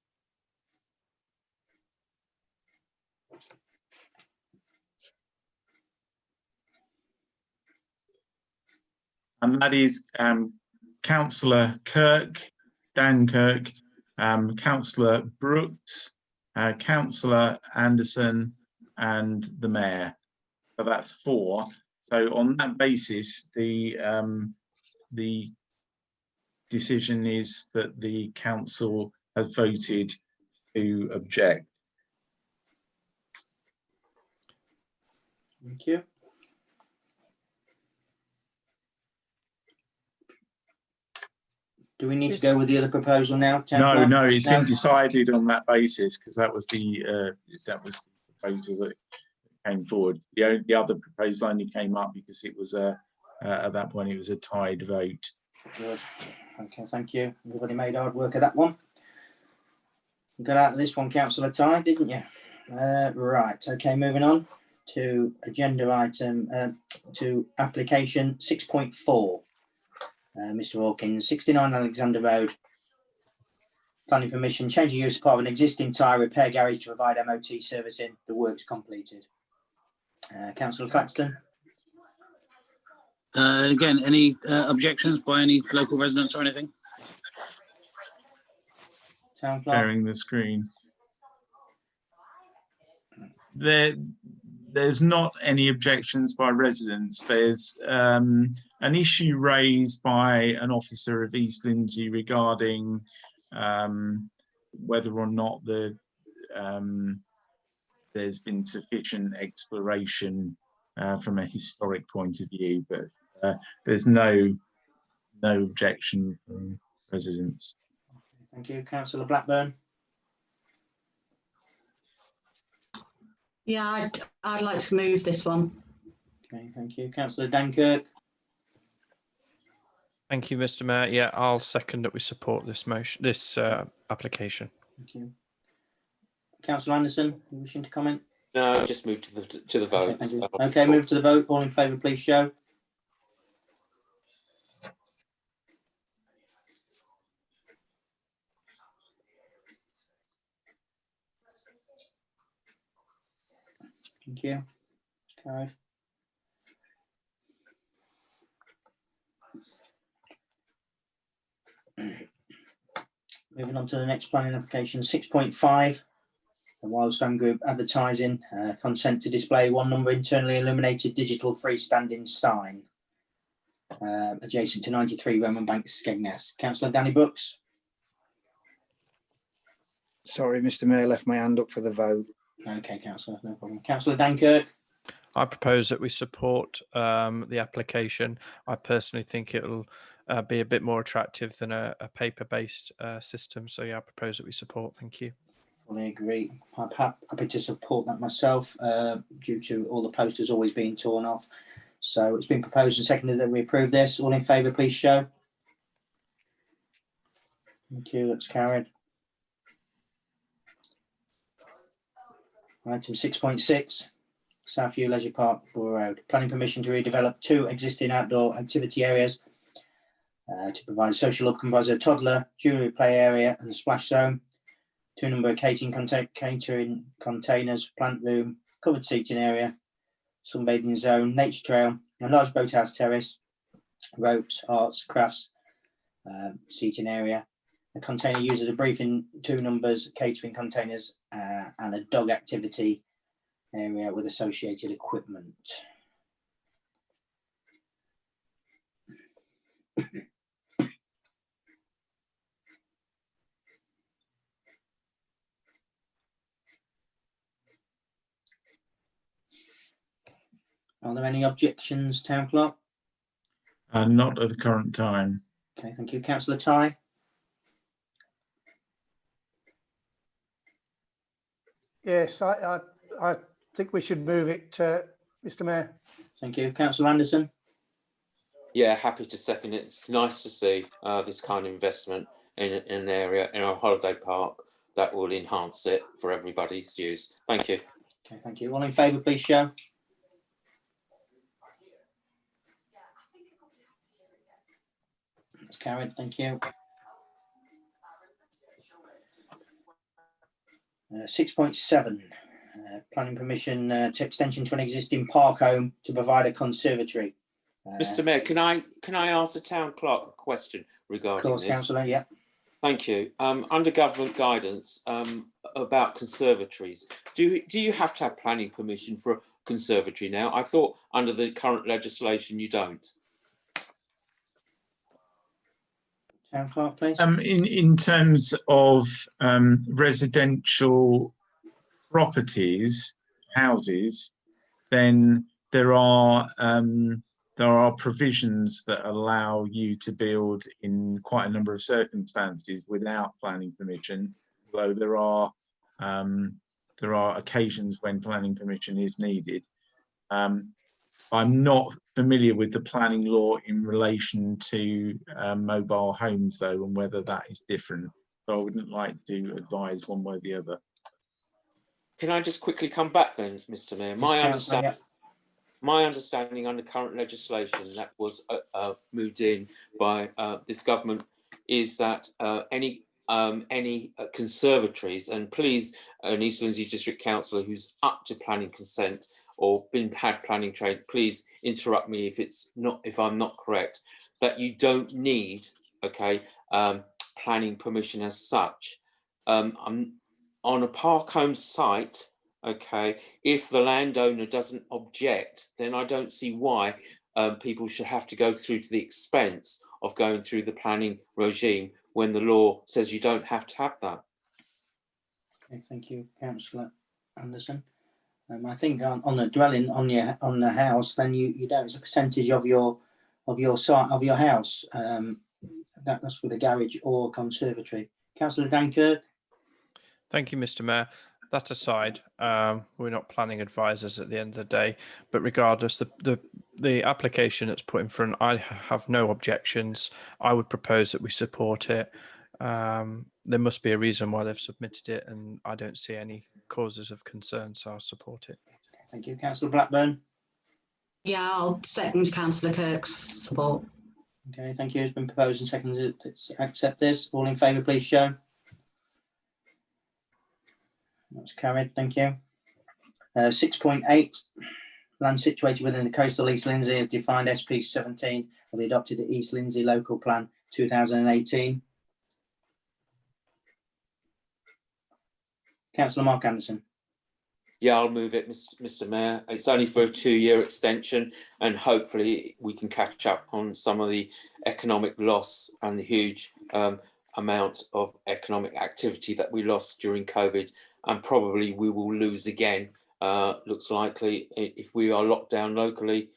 and that is Councillor Kirk, Dan Kirk, Councillor Brooks, Councillor Anderson, and the Mayor. So that's 4. So on that basis, the decision is that the council has voted to object. Thank you. Do we need to go with the other proposal now? No, it's been decided on that basis because that was the proposal that came forward. The other proposal only came up because it was at that point it was a tied vote. Good. Okay, thank you. Everybody made hard work of that one. You got out of this one, Councillor Ty, didn't you? Right. Okay, moving on to agenda item to application 6.4. Mr. Hawkins, 69 Alexander Road. Planning permission, change of use of part of an existing tyre repair garage to provide MOT servicing. The works completed. Councillor Claxton. Again, any objections by any local residents or anything? Town clerk. Sharing the screen. There's not any objections by residents. There's an issue raised by an officer of East Lindsey regarding whether or not there's been sufficient exploration from a historic point of view, but there's no objection from residents. Thank you. Councillor Blackburn. Yeah, I'd like to move this one. Okay, thank you. Councillor Dankirk. Thank you, Mr. Mayor. Yeah, I'll second that we support this motion, this application. Thank you. Councillor Anderson, you wishing to comment? No, just move to the vote. Okay, move to the vote. All in favour, please show. Thank you. Carried. Moving on to the next planning application, 6.5. The Wildstone Group advertising, consent to display one number internally illuminated digital freestanding sign adjacent to 93 Roman Bank, Skegness. Councillor Danny Brooks. Sorry, Mr. Mayor, left my hand up for the vote. Okay, Councillor, no problem. Councillor Dankirk. I propose that we support the application. I personally think it'll be a bit more attractive than a paper-based system. So yeah, I propose that we support. Thank you. Fully agree. I'm happy to support that myself due to all the posters always being torn off. So it's been proposed and seconded that we approve this. All in favour, please show. Thank you. That's carried. Item 6.6, Southview Leisure Park, Borough Road. Planning permission to redevelop 2 existing outdoor activity areas to provide a social hub comprised of a toddler, junior play area and a splash zone. 2 number of catering containers, plant room, covered seating area, sunbathing zone, nature trail, a large boathouse terrace, ropes, arts, crafts, seating area. A container used as a briefing, 2 numbers, catering containers, and a dog activity area with associated equipment. Are there any objections, Town Clerk? Not at the current time. Okay, thank you. Councillor Ty. Yes, I think we should move it, Mr. Mayor. Thank you. Councillor Anderson. Yeah, happy to second it. It's nice to see this kind of investment in an area, in our holiday park, that will enhance it for everybody's use. Thank you. Okay, thank you. All in favour, please show. That's carried. Thank you. 6.7, planning permission to extension to an existing park home to provide a conservatory. Mr. Mayor, can I ask the town clerk a question regarding Of course, this? councillor, yeah. Thank you. Under government guidance about conservatories, do you have to have planning permission for a conservatory now? I thought under the current legislation you don't. Town clerk, please. In terms of residential properties, houses, then there are provisions that allow you to build in quite a number of circumstances without planning permission, although there are occasions when planning permission is needed. I'm not familiar with the planning law in relation to mobile homes, though, and whether that is different. So I wouldn't like to advise one way or the other. Can I just quickly come back then, Mr. Mayor? My understanding under current legislation that was moved in by this government is that any conservatories, and please, an East Lindsey District Councillor who's up to planning consent or had planning trade, please interrupt me if I'm not correct, that you don't need planning permission as such. On a park home site, if the landowner doesn't object, then I don't see why people should have to go through to the expense of going through the planning regime when the law says you don't have to have that. Okay, thank you, Councillor Anderson. I think on the dwelling on the house, then you don't. It's a percentage of your site of your house. That's with a garage or conservatory. Councillor Dankirk. Thank you, Mr. Mayor. That aside, we're not planning advisors at the end of the day, but regardless, the application that's put in front, I have no objections. I would propose that we support it. There must be a reason why they've submitted it, and I don't see any causes of concern, so I'll support it. Thank you. Councillor Blackburn. Yeah, I'll second Councillor Kirk's support. Okay, thank you. It's been proposed and seconded to accept this. All in favour, please show. That's carried. Thank you. 6.8. Land situated within the coastal East Lindsey is defined SP 17 of the adopted East Lindsey Local Plan 2018. Councillor Mark Anderson. Yeah, I'll move it, Mr. Mayor. It's only for a 2-year extension, and hopefully we can catch up on some of the economic loss and the huge amount of economic activity that we lost during COVID, and probably we will lose again, looks likely, if we are locked down locally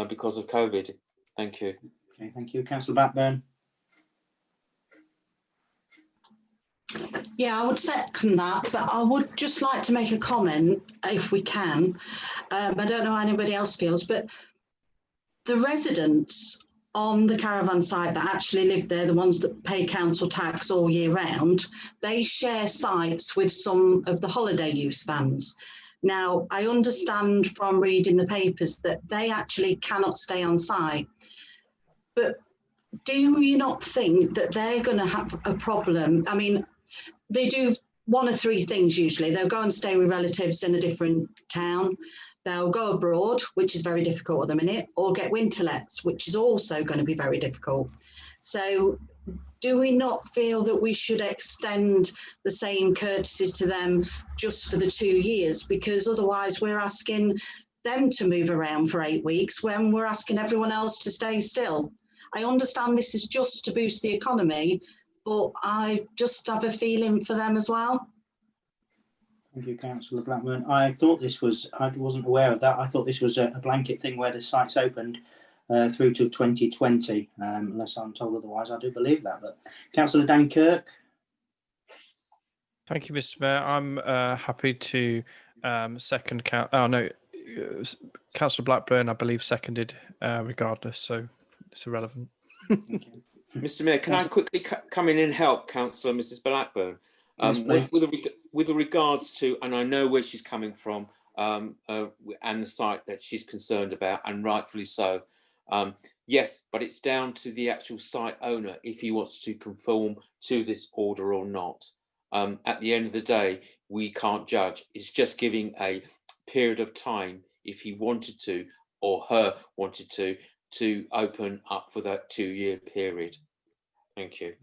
because of COVID. Thank you. Okay, thank you. Councillor Blackburn. Yeah, I would second that, but I would just like to make a comment, if we can. I don't know how anybody else feels, but the residents on the caravan site that actually live there, the ones that pay council tax all year round, they share sites with some of the holiday use vans. Now, I understand from reading the papers that they actually cannot stay on site, but do you not think that they're going to have a problem? I mean, they do one of three things usually. They'll go and stay with relatives in a different town. They'll go abroad, which is very difficult at the minute, or get winter lets, which is also going to be very difficult. So do we not feel that we should extend the same courtesies to them just for the 2 years? Because otherwise we're asking them to move around for 8 weeks when we're asking everyone else to stay still. I understand this is just to boost the economy, but I just have a feeling for them as well. Thank you, Councillor Blackburn. I thought this was, I wasn't aware of that. I thought this was a blanket thing where the site's opened through to 2020, unless I'm told otherwise. I do believe that. But Councillor Dankirk. Thank you, Mr. Mayor. I'm happy to second. Councillor Blackburn, I believe, seconded regardless, so it's irrelevant. Mr. Mayor, can I quickly come in and help Councillor Mrs. Blackburn? Yes, with regards to, and I know where she's coming from, and the site that she's concerned about, and rightfully so. Yes, but it's down to the actual site owner if he wants to conform to this order or not. At the end of the day, we can't judge. It's just giving a period of time if he wanted to or her wanted to to open up for that 2-year period. Thank you.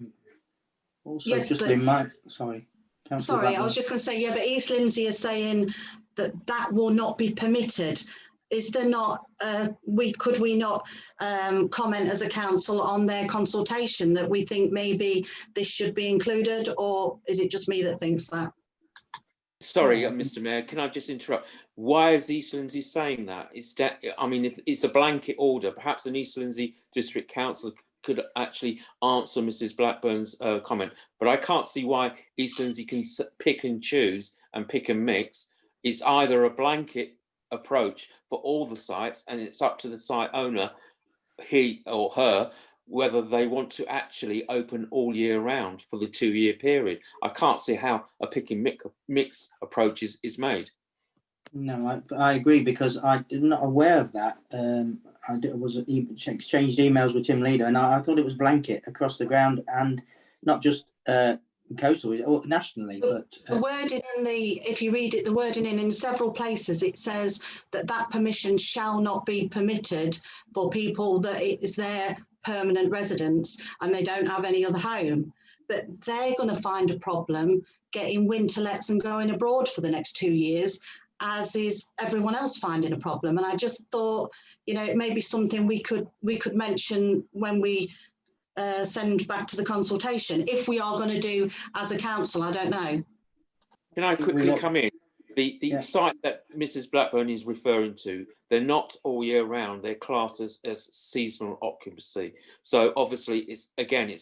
Also, Yes, just but- to remind, sorry. Councillor Sorry, I Blackburn. was just going to say, yeah, but East Lindsey is saying that that will not be permitted. Is there not, could we not comment as a council on their consultation that we think maybe this should be included, or is it just me that thinks that? Sorry, Mr. Mayor, can I just interrupt? Why is East Lindsey saying that? I mean, if it's a blanket order, perhaps an East Lindsey District Council could actually answer Mrs. Blackburn's comment, but I can't see why East Lindsey can pick and choose and pick and mix. It's either a blanket approach for all the sites, and it's up to the site owner, he or her, whether they want to actually open all year round for the 2-year period. I can't see how a pick and mix approach is made. No, I agree, because I'm not aware of that. I exchanged emails with Tim Leader, and I thought it was blanket across the ground, and not just coastal or nationally. But the wording in if you read it, the wording in several places, it says that permission shall not be permitted for people that it is their permanent residence and they don't have any other home. But they're going to find a problem getting winter lets and going abroad for the next 2 years, as is everyone else finding a problem. And I just thought, you know, it may be something we could mention when we send back to the consultation, if we are going to do as a council. I don't know. Can I quickly come in? The site that Mrs. Blackburn is referring to, they're not all year round. They're classed as seasonal occupancy. So obviously, it's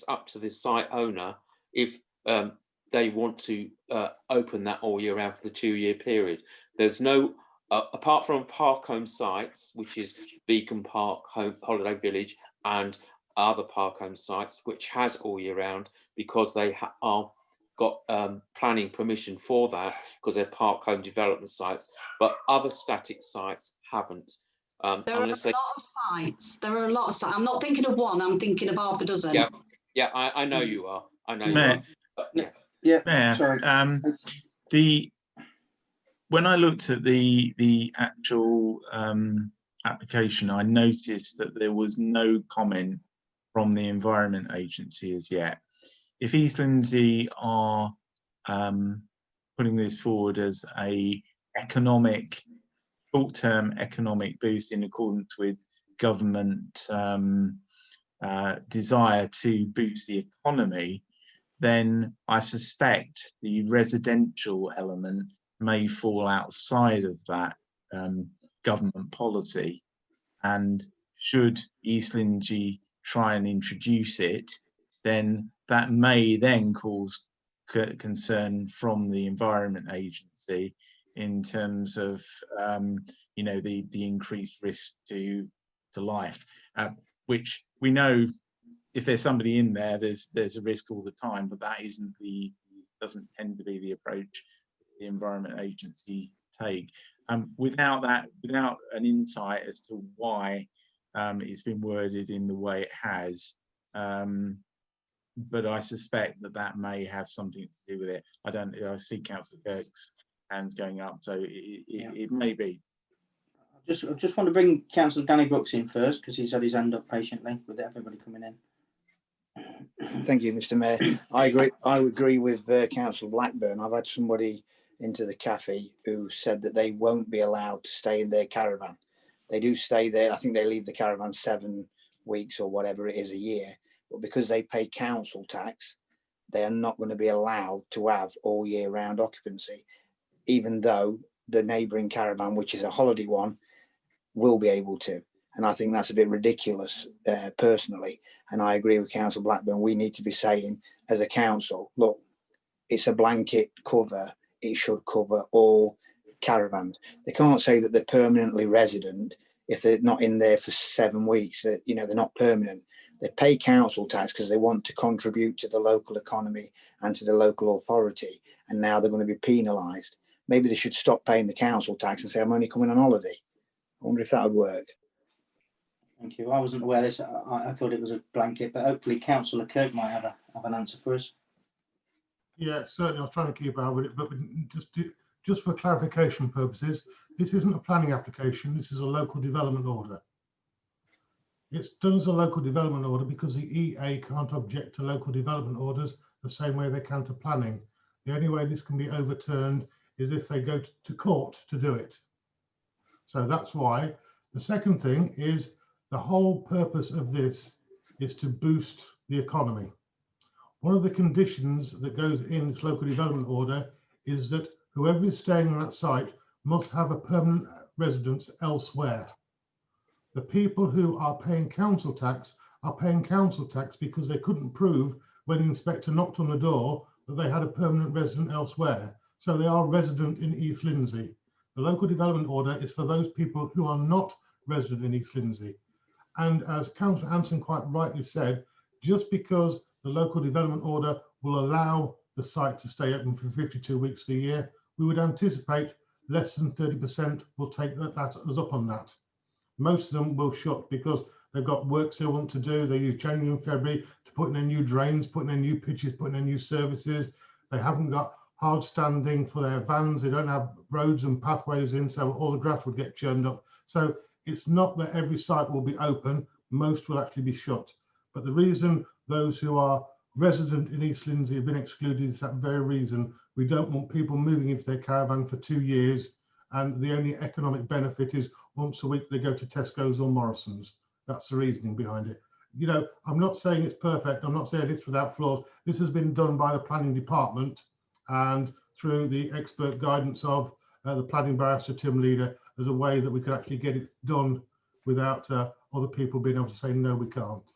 up to the site owner if they want to open that all year round for the 2-year period. There's no, apart from Park Home sites, which is Beacon Park, Holiday Village, and other Park Home sites, which has all year round, because they are got planning permission for that, because they're Park Home development sites, but other static sites haven't. There are a lot of sites. There are a lot of sites. I'm not thinking of one. I'm thinking of half a dozen. Yeah, I know you are. I know you Mayor, are. But, Mayor, sorry. When I looked at the actual application, I noticed that there was no comment from the Environment Agency as yet. If East Lindsey are putting this forward as a short-term economic boost in accordance with government desire to boost the economy, then I suspect the residential element may fall outside of that government policy. And should East Lindsey try and introduce it, then that may then cause concern from the Environment Agency in terms of you know, the increased risk to life, which we know if there's somebody in there, there's a risk all the time, but that doesn't tend to be the approach the Environment Agency take. Without an insight as to why it's been worded in the way it has, but I suspect that may have something to do with it. I see Councillor Kirk's hands going up, so it may be. I just want to bring Councillor Danny Brooks in first, because he's had his hand up patiently with everybody coming in. Thank you, Mr. Mayor. I agree with Councillor Blackburn. I've had somebody into the cafe who said that they won't be allowed to stay in their caravan. They do stay there. I think they leave the caravan 7 weeks or whatever it is a year, but because they pay council tax, they are not going to be allowed to have all year round occupancy, even though the neighbouring caravan, which is a holiday one, will be able to. And I think that's a bit ridiculous personally. And I agree with Councillor Blackburn. We need to be saying as a council, look, it's a blanket cover. It should cover all caravans. They can't say that they're permanently resident if they're not in there for 7 weeks. That, you know, they're not permanent. They pay council tax because they want to contribute to the local economy and to the local authority. And now they're going to be penalised. Maybe they should stop paying the council tax and say, I'm only coming on holiday. I wonder if that would work. Thank you. I wasn't aware of this. I thought it was a blanket, but hopefully Councillor Kirk might have an answer for us. Yeah, certainly. I was trying to keep out with it, but just for clarification purposes, this isn't a planning application. This is a local development order. It's done as a local development order because the EA can't object to local development orders the same way they can to planning. The only way this can be overturned is if they go to court to do it. So that's why. The second thing is the whole purpose of this is to boost the economy. One of the conditions that goes in this local development order is that whoever is staying on that site must have a permanent residence elsewhere. The people who are paying council tax are paying council tax because they couldn't prove when the inspector knocked on the door that they had a permanent resident elsewhere. So they are resident in East Lindsey. The local development order is for those people who are not resident in East Lindsey. And as Councillor Hanson quite rightly said, just because the local development order will allow the site to stay open for 52 weeks a year, we would anticipate less than 30% will take that as up on that. Most of them will shut because they've got works they want to do. They use January and February to put in their new drains, put in their new pitches, put in their new services. They haven't got hard standing for their vans. They don't have roads and pathways in, so all the grass would get churned up. So it's not that every site will be open. Most will actually be shut. But the reason those who are resident in East Lindsey have been excluded is that very reason. We don't want people moving into their caravan for 2 years, and the only economic benefit is once a week they go to Tesco's or Morrison's. That's the reasoning behind it. You know, I'm not saying it's perfect. I'm not saying it's without flaws. This has been done by the planning department and through the expert guidance of the planning barrister Tim Leader as a way that we could actually get it done without other people being able to say, no, we can't.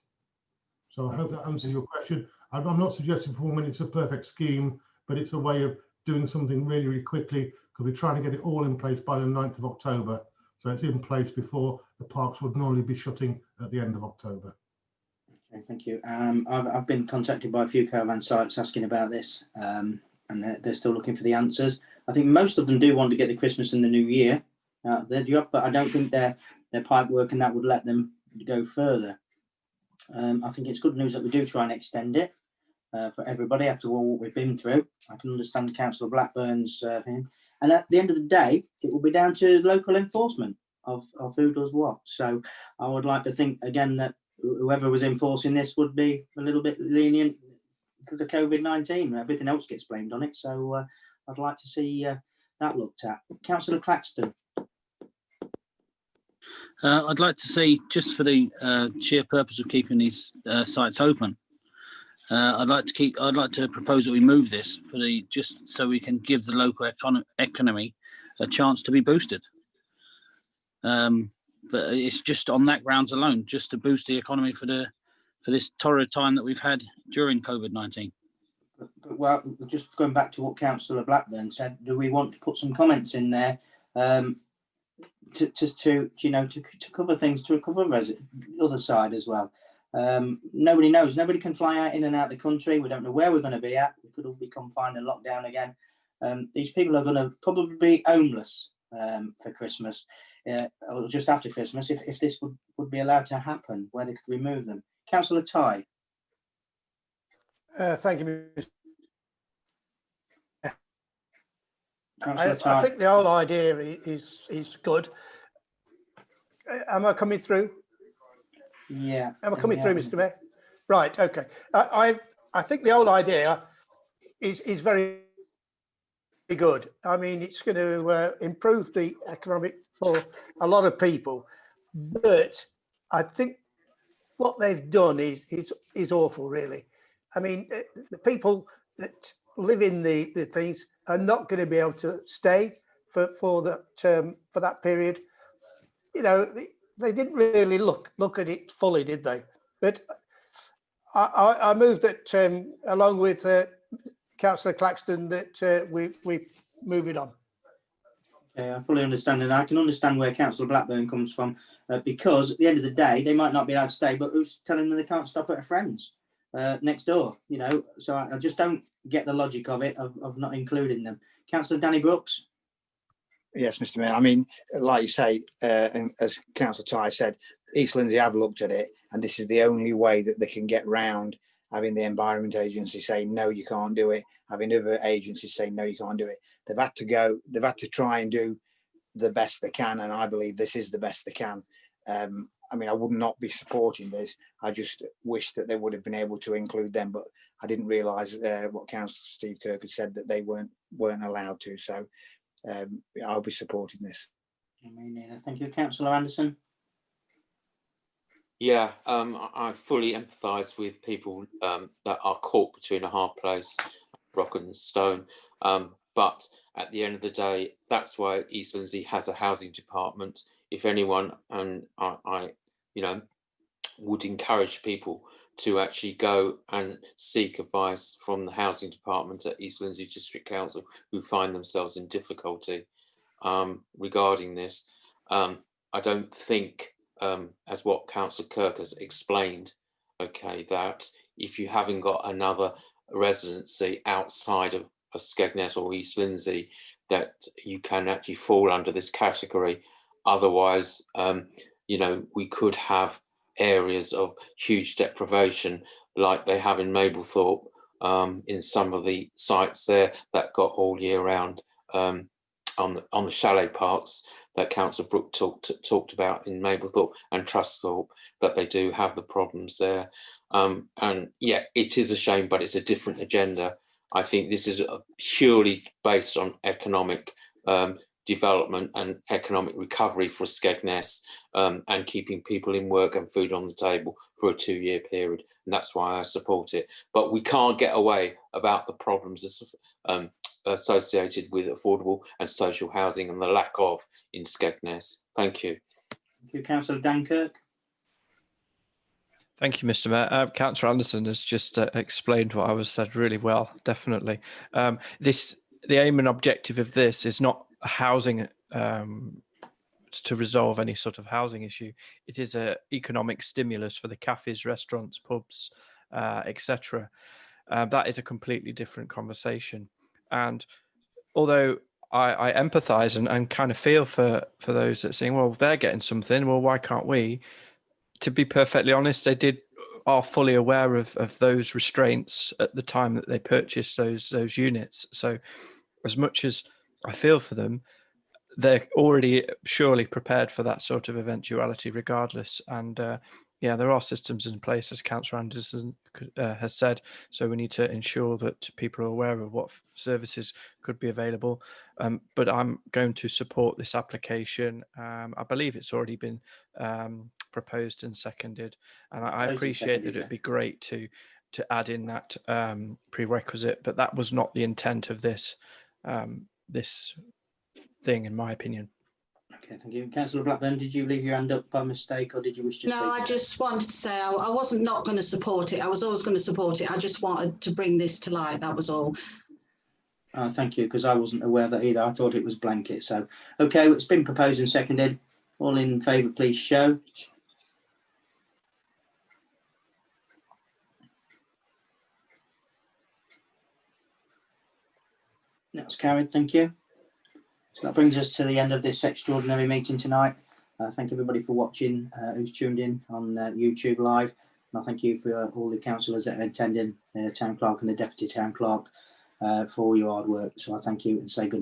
So I hope that answers your question. I'm not suggesting for 1 minute it's a perfect scheme, but it's a way of doing something really, really quickly because we're trying to get it all in place by the 9th of October. So it's in place before the parks would normally be shutting at the end of October. Okay, thank you. I've been contacted by a few caravan sites asking about this, and they're still looking for the answers. I think most of them do want to get the Christmas and the New Year out of their job, but I don't think their pipe work and that would let them go further. I think it's good news that we do try and extend it for everybody after all what we've been through. I can understand Councillor Blackburn's thing. And at the end of the day, it will be down to local enforcement of who does what. So I would like to think, again, that whoever was enforcing this would be a little bit lenient for the COVID-19. Everything else gets blamed on it. So I'd like to see that looked at. Councillor Claxton. I'd like to see, just for the sheer purpose of keeping these sites open, I'd like to propose that we move this for just so we can give the local economy a chance to be boosted. But it's just on that grounds alone, just to boost the economy for this torrid time that we've had during COVID-19. Well, just going back to what Councillor Blackburn said, do we want to put some comments in there to cover things, to cover the other side as well? Nobody knows. Nobody can fly out in and out of the country. We don't know where we're going to be at. We could all be confined and locked down again. These people are going to probably be homeless for Christmas, or just after Christmas, if this would be allowed to happen, where they could remove them. Councillor Ty. Thank you, Mr. I think the whole idea is good. Am I coming through? Yeah. Am I coming through, Mr. Mayor? Right. Okay. I think the whole idea is very good. I mean, it's going to improve the economic for a lot of people, but I think what they've done is awful, really. I mean, the people that live in the things are not going to be able to stay for that period. You know, they didn't really look at it fully, did they? But I moved that along with Councillor Claxton that we move it on. I fully understand, and I can understand where Councillor Blackburn comes from, because at the end of the day, they might not be allowed to stay, but who's telling them they can't stop at a friend's next door? You know, so I just don't get the logic of it, of not including them. Councillor Danny Brooks. Yes, Mr. Mayor. I mean, like you say, and as Councillor Ty said, East Lindsey have looked at it, and this is the only way that they can get round having the Environment Agency say, no, you can't do it, having other agencies say, no, you can't do it. They've had to try and do the best they can, and I believe this is the best they can. I mean, I would not be supporting this. I just wish that they would have been able to include them, but I didn't realise what Councillor Steve Kirk had said, that they weren't allowed to. So I'll be supporting this. Me neither. Thank you, Councillor Anderson. Yeah, I fully empathise with people that are caught between a hard place, rock and stone. But at the end of the day, that's why East Lindsey has a housing department. If anyone, and I would encourage people to actually go and seek advice from the housing department at East Lindsey District Council who find themselves in difficulty regarding this. I don't think, as what Councillor Kirk has explained, okay, that if you haven't got another residency outside of Skegness or East Lindsey, that you can actually fall under this category. Otherwise, we could have areas of huge deprivation like they have in Mablethorpe, in some of the sites there that got all year round, on the chalet parks that Councillor Brooke talked about in Mablethorpe and Trusthorpe, that they do have the problems there. And yeah, it is a shame, but it's a different agenda. I think this is purely based on economic development and economic recovery for Skegness, and keeping people in work and food on the table for a 2-year period. And that's why I support it. But we can't get away about the problems associated with affordable and social housing and the lack of in Skegness. Thank you. Thank you, Councillor Dan Kirk. Thank you, Mr. Mayor. Councillor Anderson has just explained what I was said really well, definitely. The aim and objective of this is not housing to resolve any sort of housing issue. It is an economic stimulus for the cafes, restaurants, pubs, etc. That is a completely different conversation. And although I empathise and kind of feel for those that are saying, well, they're getting something, well, why can't we? To be perfectly honest, they are fully aware of those restraints at the time that they purchased those units. So as much as I feel for them, they're already surely prepared for that sort of eventuality regardless. And yeah, there are systems in place, as Councillor Anderson has said, so we need to ensure that people are aware of what services could be available. But I'm going to support this application. I believe it's already been proposed and seconded, and I appreciate that it'd be great to add in that prerequisite, but that was not the intent of this this thing, in my opinion. Okay, thank you. Councillor Blackburn, did you leave your hand up by mistake, or did you wish to speak? No, I just wanted to say I wasn't not going to support it. I was always going to support it. I just wanted to bring this to light, that was all. Thank you, because I wasn't aware of that either. I thought it was blanket. So, okay, it's been proposed and seconded. All in favour, please show. That's carried, thank you. So that brings us to the end of this extraordinary meeting tonight. Thank everybody for watching, who's tuned in on YouTube Live. And I thank you for all the councillors that are attending, Town Clerk and the Deputy Town Clerk, for all your hard work. So I thank you and say good night.